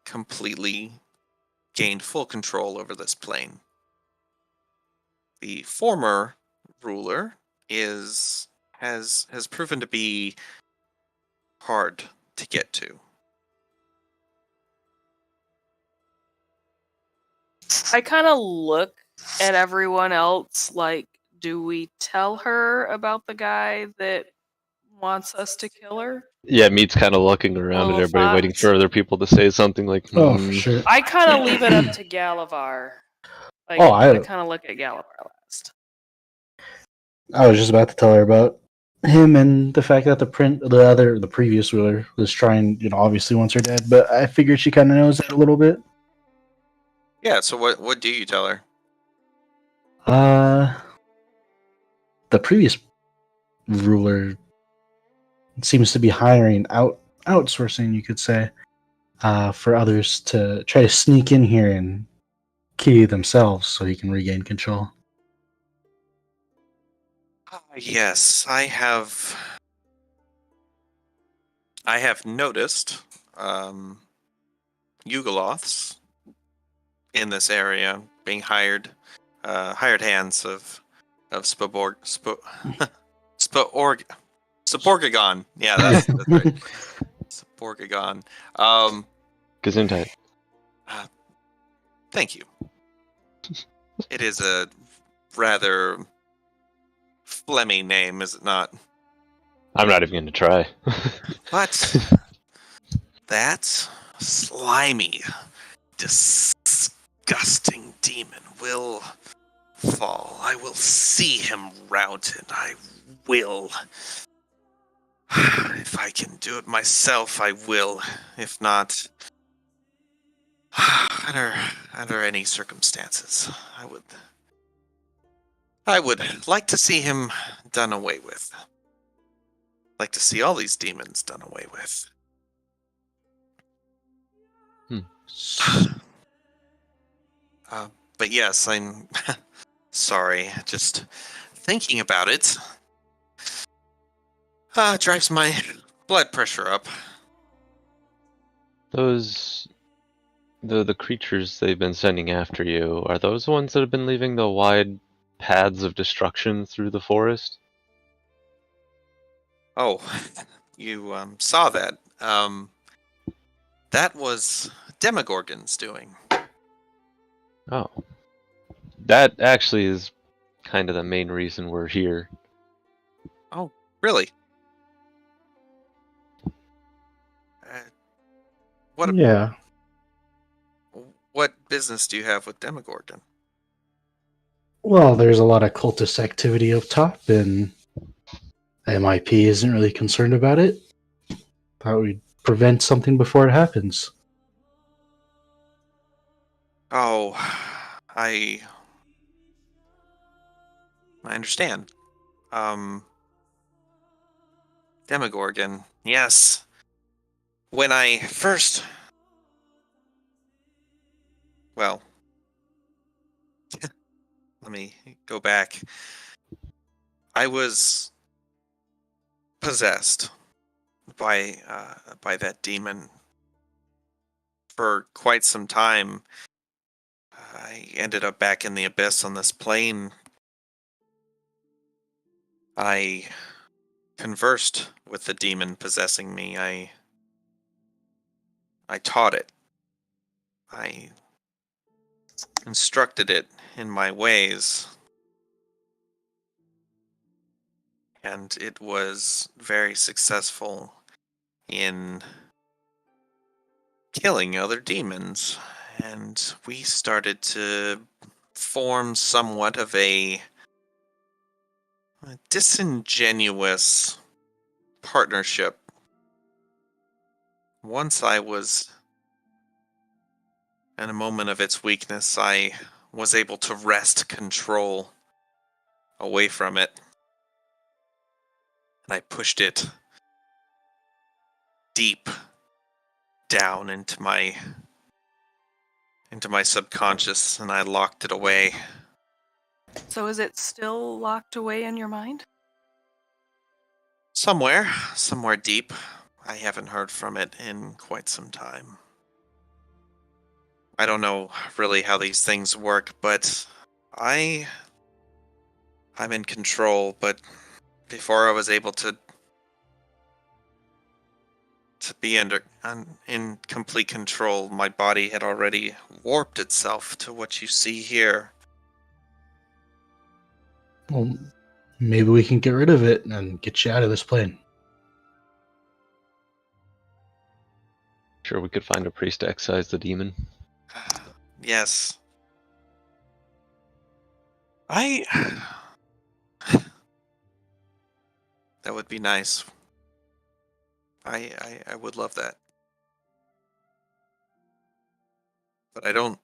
completely gained full control over this plane. The former ruler has proven to be hard to get to. I kind of look at everyone else like, do we tell her about the guy that wants us to kill her? Yeah, Meat's kind of looking around at everybody, waiting for other people to say something like, Oh, for sure. I kind of leave it up to Galavar. Like, Oh, I kind of look at Galavar last. I was just about to tell her about him and the fact that the previous ruler was trying, obviously wants her dead, but I figured she kind of knows that a little bit. Yeah, so what do you tell her? The previous ruler seems to be hiring outsourcing, you could say, for others to try to sneak in here and kill themselves so he can regain control. Yes, I have noticed Yugoloths in this area being hired hands of Sporgagon. Yeah, that's right. Sporgagon. Gesundheit. Thank you. It is a rather phlegmy name, is it not? I'm not even going to try. But that slimy, disgusting demon will fall. I will see him routed. I will. If I can do it myself, I will. If not, under any circumstances, I would like to see him done away with. Like to see all these demons done away with. But yes, I'm sorry. Just thinking about it drives my blood pressure up. Those the creatures they've been sending after you, are those the ones that have been leaving the wide paths of destruction through the forest? Oh, you saw that. That was Demogorgon's doing. Oh. That actually is kind of the main reason we're here. Oh, really? What Yeah. what business do you have with Demogorgon? Well, there's a lot of cultist activity up top, and MIP isn't really concerned about it. Thought we'd prevent something before it happens. Oh, I understand. Demogorgon. Yes. When I first well, let me go back. I was possessed by that demon for quite some time. I ended up back in the abyss on this plane. I conversed with the demon possessing me. I taught it. I instructed it in my ways. And it was very successful in killing other demons. And we started to form somewhat of a disingenuous partnership. Once I was in a moment of its weakness, I was able to wrest control away from it. And I pushed it deep down into my subconscious, and I locked it away. So is it still locked away in your mind? Somewhere deep. I haven't heard from it in quite some time. I don't know really how these things work, but I'm in control. But before I was able to be in complete control, my body had already warped itself to what you see here. Well, maybe we can get rid of it and get you out of this plane. Sure, we could find a priest to excise the demon. Yes. That would be nice. I would love that. But I don't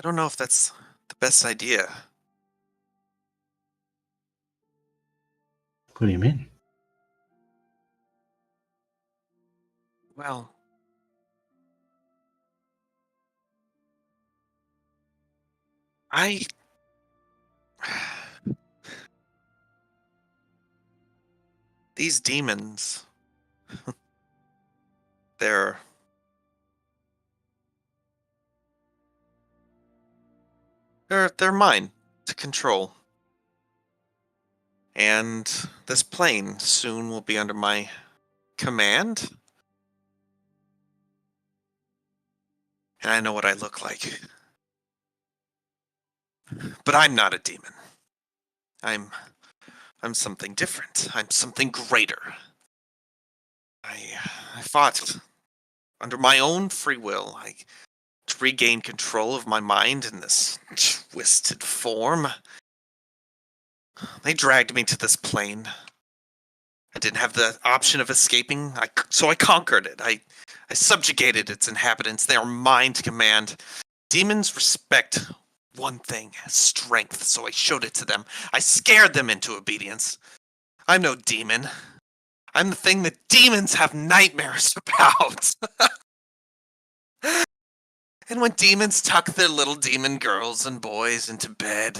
know if that's the best idea. What do you mean? Well, these demons, they're mine to control. And this plane soon will be under my command. And I know what I look like. But I'm not a demon. I'm something different. I'm something greater. I fought under my own free will. I to regain control of my mind in this twisted form. They dragged me to this plane. I didn't have the option of escaping, so I conquered it. I subjugated its inhabitants. They are mine to command. Demons respect one thing, strength, so I showed it to them. I scared them into obedience. I'm no demon. I'm the thing that demons have nightmares about. And when demons tuck their little demon girls and boys into bed,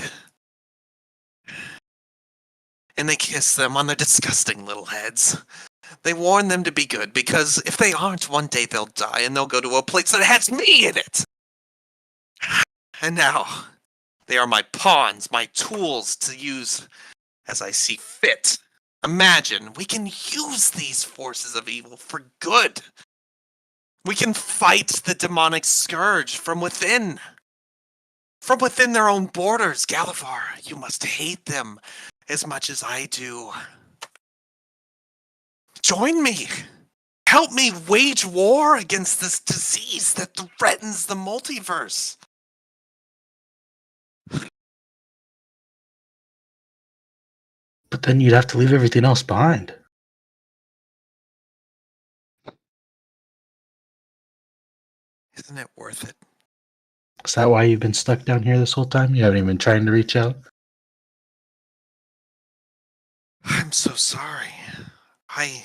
and they kiss them on their disgusting little heads, they warn them to be good, because if they aren't, one day they'll die and they'll go to a place that has me in it. And now, they are my pawns, my tools to use as I see fit. Imagine, we can use these forces of evil for good. We can fight the demonic scourge from within. From within their own borders. Galavar, you must hate them as much as I do. Join me. Help me wage war against this disease that threatens the multiverse. But then you'd have to leave everything else behind. Isn't it worth it? Is that why you've been stuck down here this whole time? You haven't even been trying to reach out? I'm so sorry. I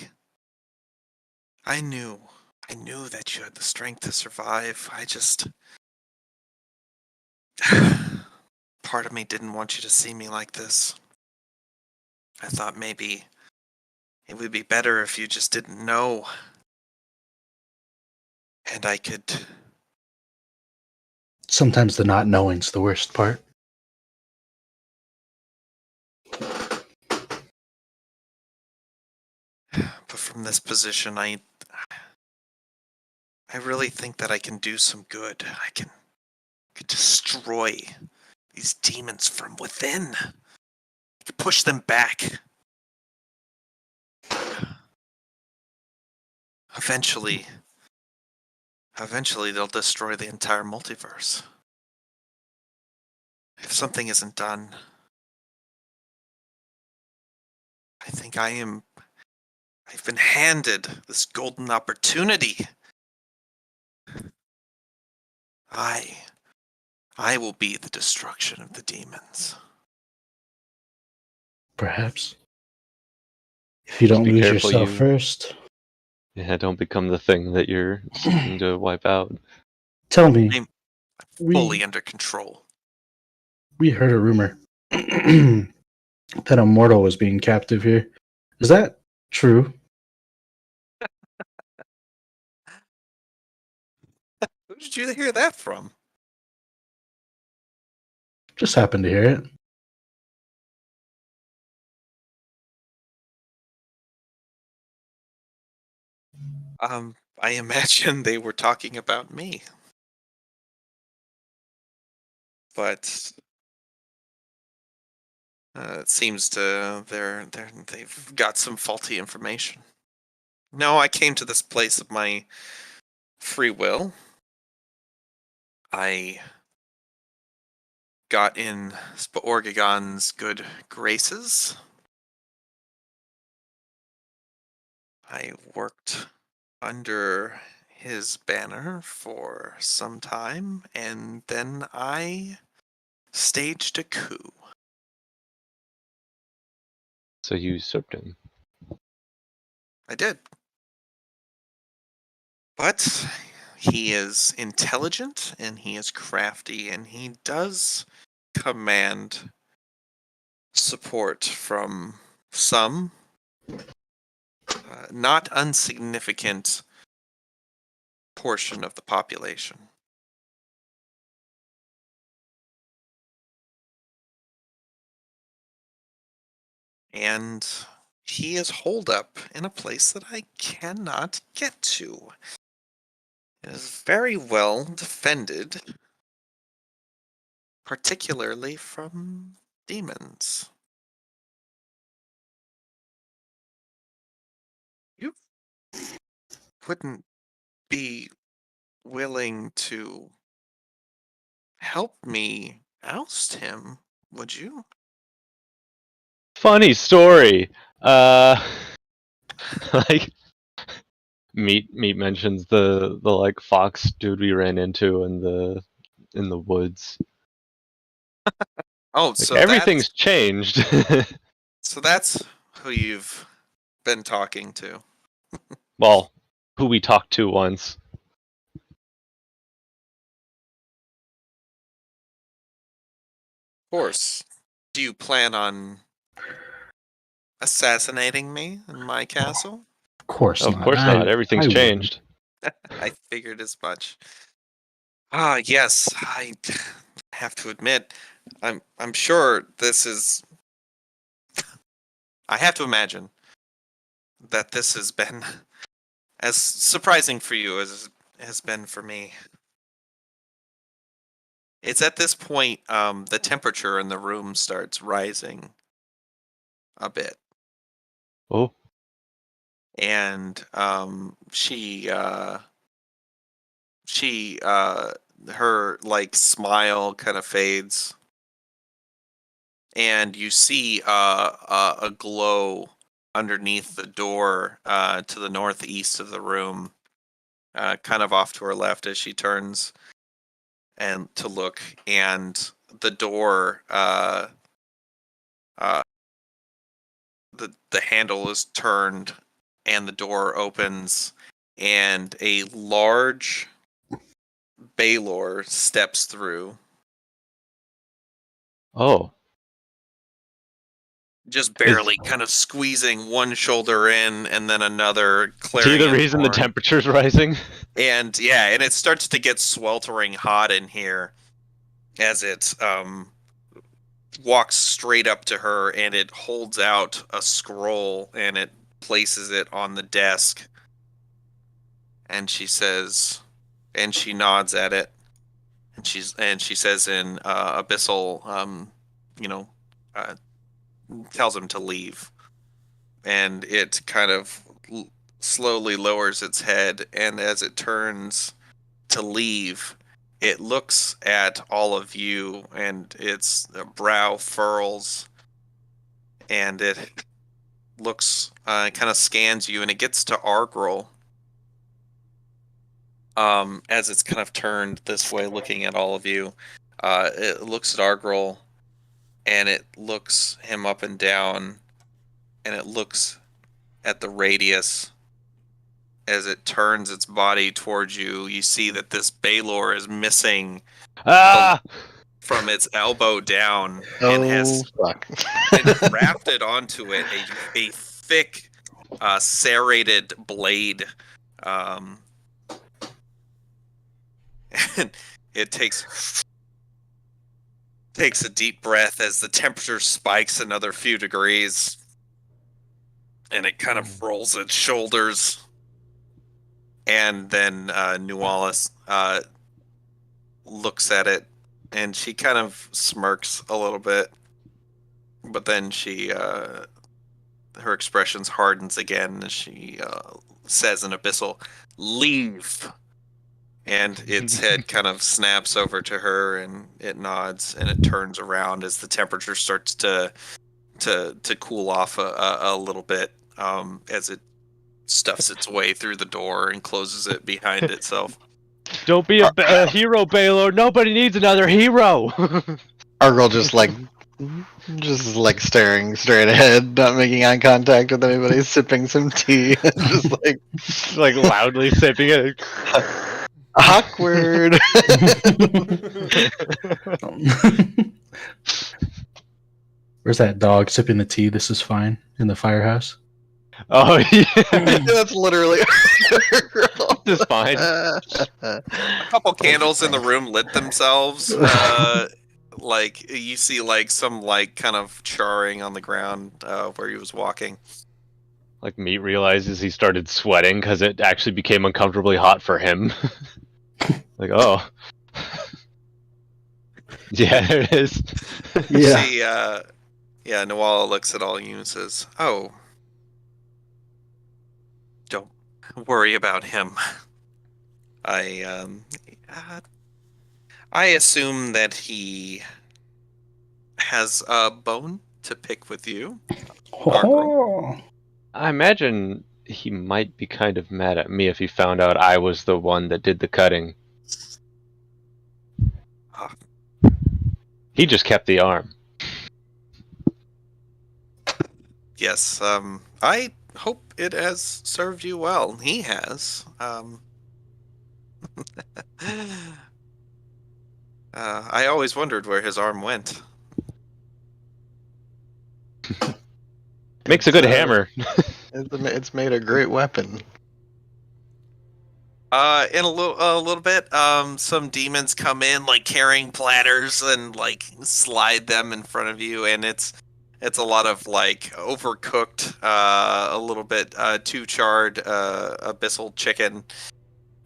knew that you had the strength to survive. I just... Part of me didn't want you to see me like this. I thought maybe it would be better if you just didn't know. And I could... Sometimes the not knowing's the worst part. But from this position, I really think that I can do some good. I can destroy these demons from within. I can push them back. Eventually they'll destroy the entire multiverse. If something isn't done, I think I've been handed this golden opportunity. I will be the destruction of the demons. Perhaps. If you don't Be lose careful, yourself you- first. Yeah, don't become the thing that you're seeking to wipe out. Tell me, I'm we, fully under control. we heard a rumor that a mortal was being captive here. Is that true? Who did you hear that from? Just happened to hear it. I imagine they were talking about me. But it seems they've got some faulty information. No, I came to this place of my free will. I got in Sporgagon's good graces. I worked under his banner for some time, and then I staged a coup. So you usurped him. I did. But he is intelligent, and he is crafty, and he does command support from some not insignificant portion of the population. And he is holed up in a place that I cannot get to. It is very well defended, particularly from demons. You wouldn't be willing to help me oust him, would you? Funny story. Like Meat mentions the like fox dude we ran into in the woods. Oh, Like, so everything's changed. that's who you've been talking to. Well, who we talked to once. course. Do you plan on assassinating me in my castle? Of course Of not. course not. Everything's I wouldn't. changed. I figured as much. Yes, I have to admit, I'm sure this is. I have to imagine that this has been as surprising for you as it has been for me. It's at this point the temperature in the room starts rising a bit, Oh, and her like smile kind of fades, and you see a glow underneath the door to the northeast of the room, kind of off to her left as she turns and to look, and the door the handle is turned and the door opens, and a large Baylor steps through, oh. just barely kind of squeezing one shoulder in and then another, See clearing the it reason the for- temperature's rising? And yeah, and it starts to get sweltering hot in here as it walks straight up to her, and it holds out a scroll and it places it on the desk, and she says, and she nods at it, and she says in abyssal, tells him to leave, and it kind of slowly lowers its head, and as it turns to leave, it looks at all of you, and its brow furls, and it looks, kind of scans you, and it gets to Argrel. As it's kind of turned this way, looking at all of you, it looks at Argrel, and it looks him up and down, and it looks at the radius. As it turns its body towards you, you see that this Baylor is missing Ah! from its elbow down Oh, and has fuck. been grafted onto it a thick, serrated blade. And it takes a deep breath as the temperature spikes another few degrees, and it kind of rolls its shoulders. And then Nualis looks at it, and she kind of smirks a little bit, but then her expressions hardens again as she says in Abyssal, "Leave." And its head kind of snaps over to her, and it nods, and it turns around as the temperature starts to cool off a little bit, as it stuffs its way through the door and closes it behind itself. Don't be a hero, Baylor. Nobody needs another hero. Argyle just like staring straight ahead, not making eye contact with anybody, sipping some tea, just like like loudly sipping it. awkward. Where's that dog sipping the tea? This is fine in the firehouse. Oh yeah, That's literally this is fine. A couple candles in the room lit themselves. Like you see, like some like kind of charring on the ground where he was walking. Like Meat realizes he started sweating because it actually became uncomfortably hot for him. Like, oh. Yeah, there it is. Yeah. See, Nawala looks at all you and says, "Oh, don't worry about him. I assume that he has a bone to pick with you." Oh. I imagine he might be kind of mad at me if he found out I was the one that did the cutting. Ah. He just kept the arm. Yes, I hope it has served you well. He has. I always wondered where his arm went. Makes a good It's, hammer. It's made a great weapon. In a little bit, some demons come in like carrying platters and like slide them in front of you, and it's a lot of like overcooked, a little bit too charred, abyssal chicken.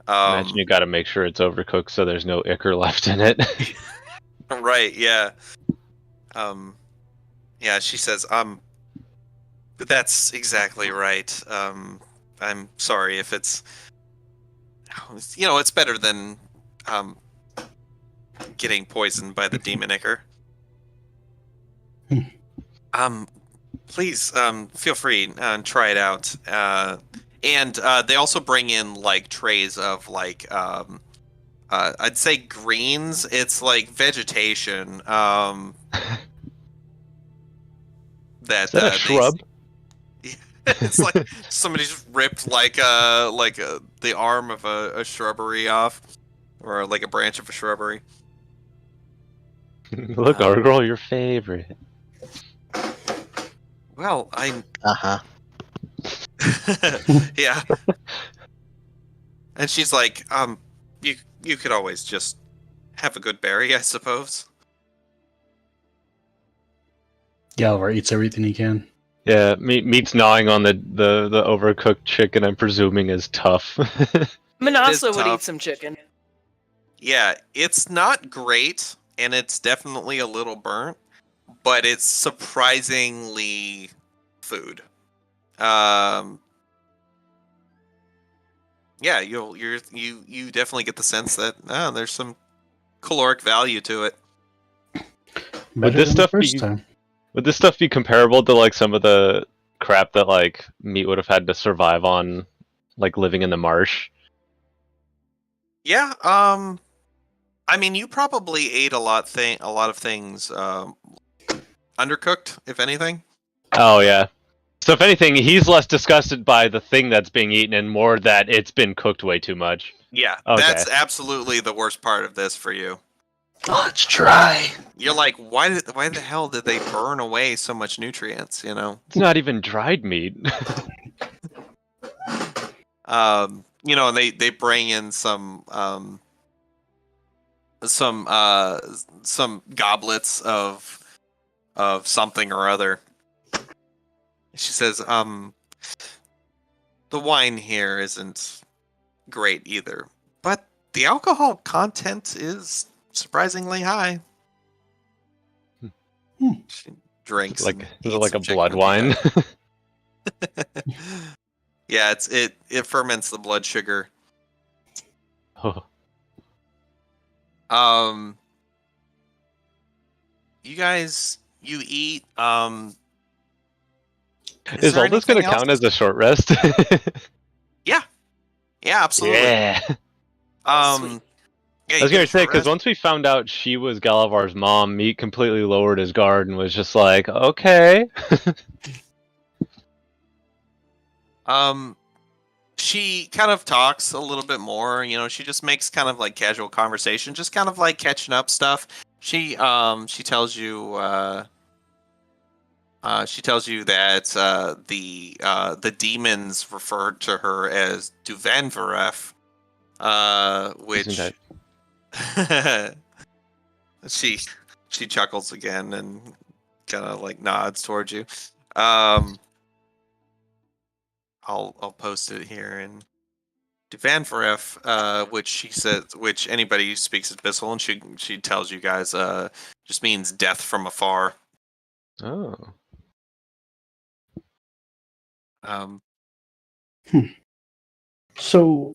Imagine you got to make sure it's overcooked so there's no ichor left in it. Right, yeah. Yeah, she says, that's exactly right. I'm sorry if it's, it's better than, getting poisoned by the demon ichor. Please, feel free and try it out. And they also bring in like trays of like, I'd say greens. It's like vegetation. Is that a shrub? It's like somebody's ripped like the arm of a shrubbery off, or like a branch of a shrubbery. Look, Argyle, your favorite. Well, I yeah. And she's like, you could always just have a good berry, I suppose. Galvar eats everything he can. Yeah, meat's gnawing on the overcooked chicken. I'm presuming is tough. Manasa would tough. eat some chicken. Yeah, it's not great, and it's definitely a little burnt, but it's surprisingly food. Yeah, you definitely get the sense that there's some caloric value to it. Would Better this than the stuff first be time. would this stuff be comparable to like some of the crap that like meat would have had to survive on, like living in the marsh? Yeah, I mean, you probably ate a lot of things undercooked, if anything. Oh yeah. So if anything, he's less disgusted by the thing that's being eaten and more that it's been cooked way too much. Yeah, Okay. that's absolutely the worst part of this for you. Oh, it's dry. You're like, why the hell did they burn away so much nutrients? It's not even dried meat. They bring in some goblets of something or other. She says, the wine here isn't great either, but the alcohol content is surprisingly high. She drinks. Is it eats like a some chicken blood with wine? that. Yeah, it ferments the blood sugar. Oh. You guys, you eat. Is there all this going to anything count else? as a short rest? Yeah, absolutely. Yeah. Yeah, I was you gonna get a say, short because rest. once we found out she was Galavar's mom, Meat completely lowered his guard and was just like, okay. She kind of talks a little bit more. She just makes kind of like casual conversation, just kind of like catching up stuff. She tells you that the demons referred to her as Duvanvaref, which Isn't that... she chuckles again and kind of like nods towards you. I'll post it here in Duvanvaref, which anybody who speaks Abyssal, and she tells you guys just means death from afar. Oh. So,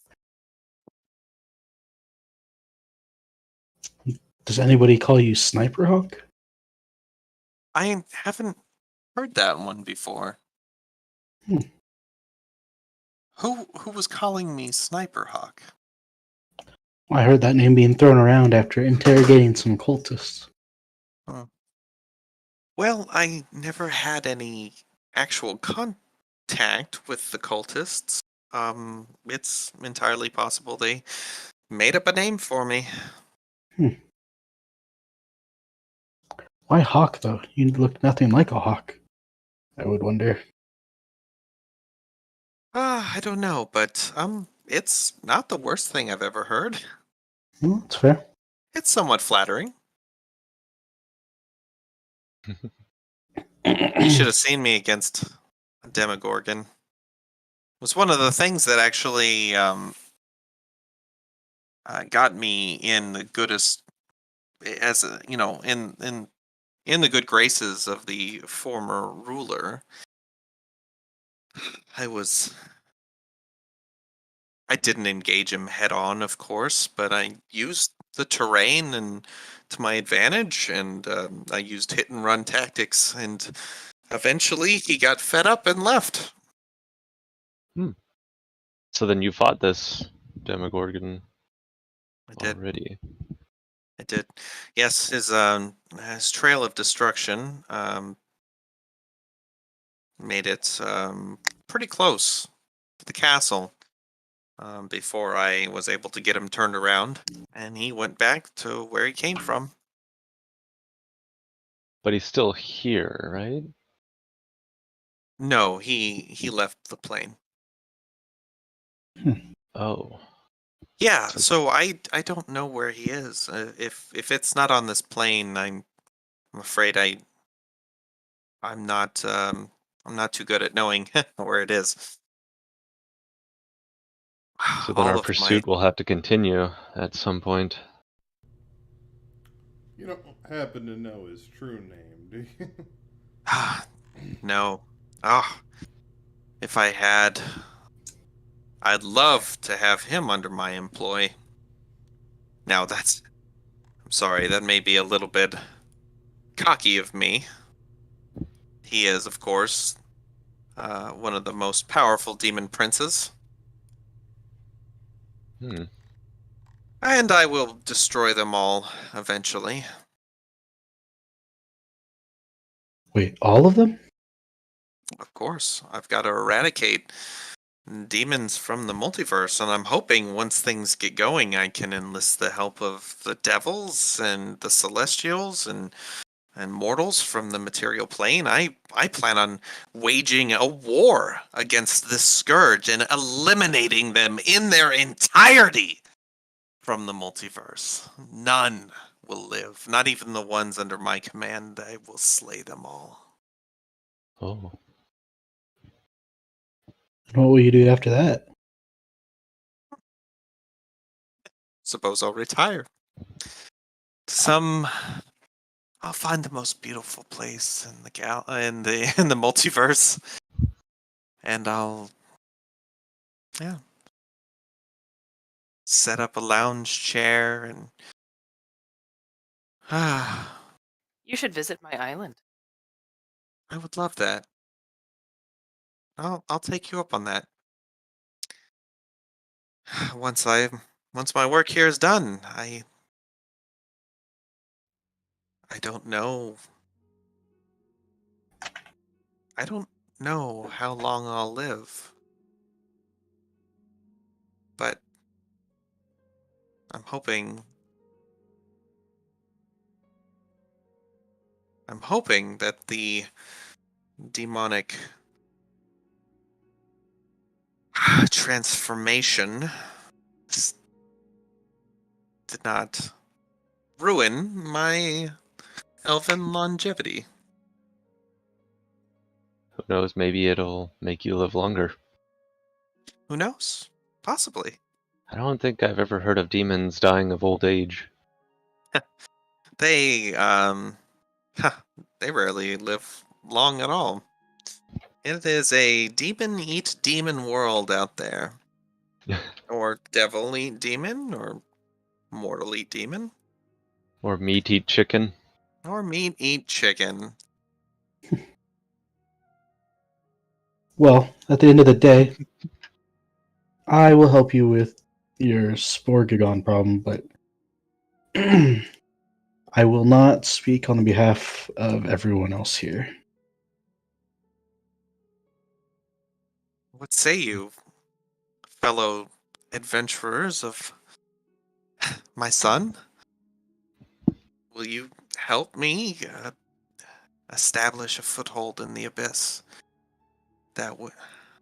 does anybody call you Sniper Hawk? I haven't heard that one before. Who was calling me Sniper Hawk? I heard that name being thrown around after interrogating some cultists. Well, I never had any actual contact with the cultists. It's entirely possible they made up a name for me. Why Hawk, though? You look nothing like a hawk. I would wonder. I don't know, but it's not the worst thing I've ever heard. Well, that's fair. It's somewhat flattering. You should have seen me against a Demogorgon. It was one of the things that actually got me in the goodest, as a, you know, in the good graces of the former ruler. I didn't engage him head on, of course, but I used the terrain and to my advantage, and I used hit and run tactics, and eventually he got fed up and left. So then you fought this Demogorgon I did. already. I did. Yes, his trail of destruction made it pretty close to the castle before I was able to get him turned around, and he went back to where he came from. But he's still here, right? No, he left the plane. Oh. Yeah, So- so I don't know where he is. If it's not on this plane, I'm afraid I'm not too good at knowing where it is. So then All our of pursuit will have to continue at some point. You don't happen to know his true name, do you? my no. Ah, if I had, I'd love to have him under my employ. Now I'm sorry, that may be a little bit cocky of me. He is, of course, one of the most powerful demon princes. Hmm. And I will destroy them all eventually. Wait, all of them? Of course, I've got to eradicate demons from the multiverse, and I'm hoping once things get going, I can enlist the help of the devils and the celestials and mortals from the material plane. I plan on waging a war against this scourge and eliminating them in their entirety from the multiverse. None will live, not even the ones under my command. I will slay them all. Oh. And what will you do after that? Suppose I'll retire. I'll find the most beautiful place in in the multiverse, and I'll set up a lounge chair and I You should visit my island. would love that. I'll take you up on that. Once my work here is done, I don't know. I don't know how long I'll live. But I'm hoping that the demonic transformation did not ruin my elven longevity. Who knows? Maybe it'll make you live longer. Who knows? Possibly. I don't think I've ever heard of demons dying of old age. They they rarely live long at all. It is a demon eat demon world out there. Or devil eat demon, or mortal eat demon, Or meat eat chicken. or meat eat chicken. Well, at the end of the day, I will help you with your Sporgagon problem, but I will not speak on the behalf of everyone else here. What say you, fellow adventurers of my son? Will you help me establish a foothold in the abyss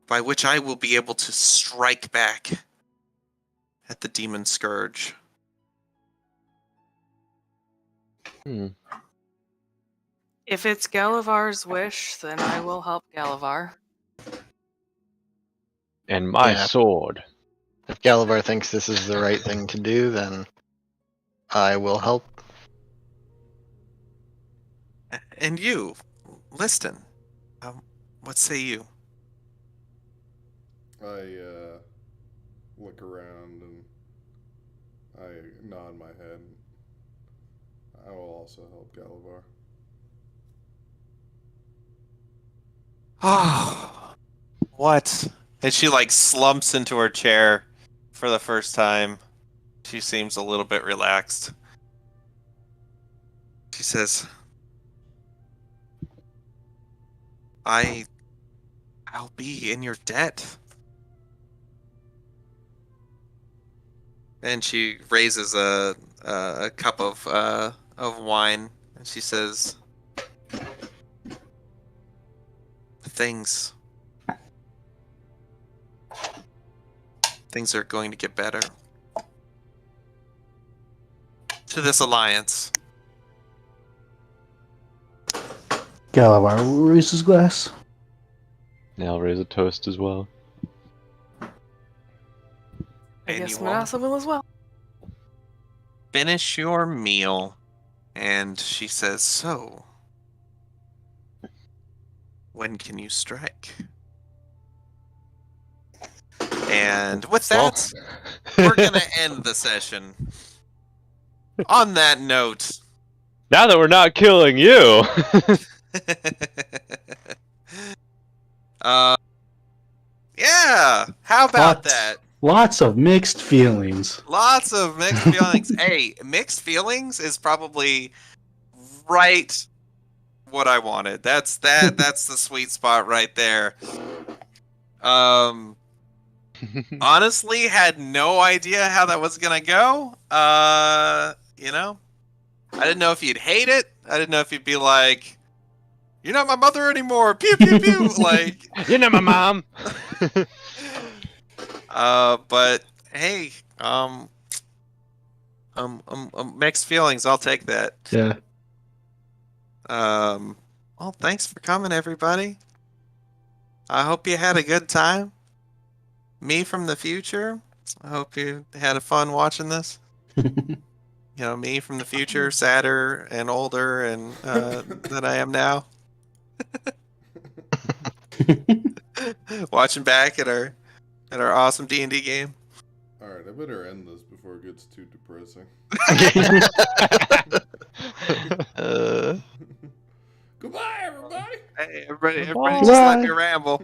by which I will be able to strike back at the demon scourge. If it's Galavar's wish, then I will help Galavar. And my Yeah. sword. If Galavar thinks this is the right thing to do, then I will help. And you, Liston, what say you? I look around and I nod my head. I will also help Galavar. Oh, what? And she like slumps into her chair for the first time. She seems a little bit relaxed. She says, I'll be in your debt. And she raises a cup of wine, and she says, Things are going to get better. To this alliance. Galavar raises his glass. Now I'll raise a toast as well. I And guess you won't Manasa will as well. finish your meal. And she says, so, when can you strike? And with that, we're going to end the session. On that note, Now that we're not killing you. yeah, how about that? Lots of mixed feelings. Lots of mixed feelings. Hey, mixed feelings is probably right what I wanted. That's the sweet spot right there. Honestly, had no idea how that was gonna go. You know, I didn't know if you'd hate it. I didn't know if you'd be like, "You're not my mother anymore." Pew pew pew. Like, You're not my mom. but hey, mixed feelings. I'll take that. Yeah. Well, thanks for coming, everybody. I hope you had a good time. Me from the future, I hope you had a fun watching this. You know, me from the future, sadder and older and than I am now. Watching back at our awesome D&D game. Alright, I better end this before it gets too depressing. Uh, Goodbye, everybody! Hey, everybody Bye. just let me ramble.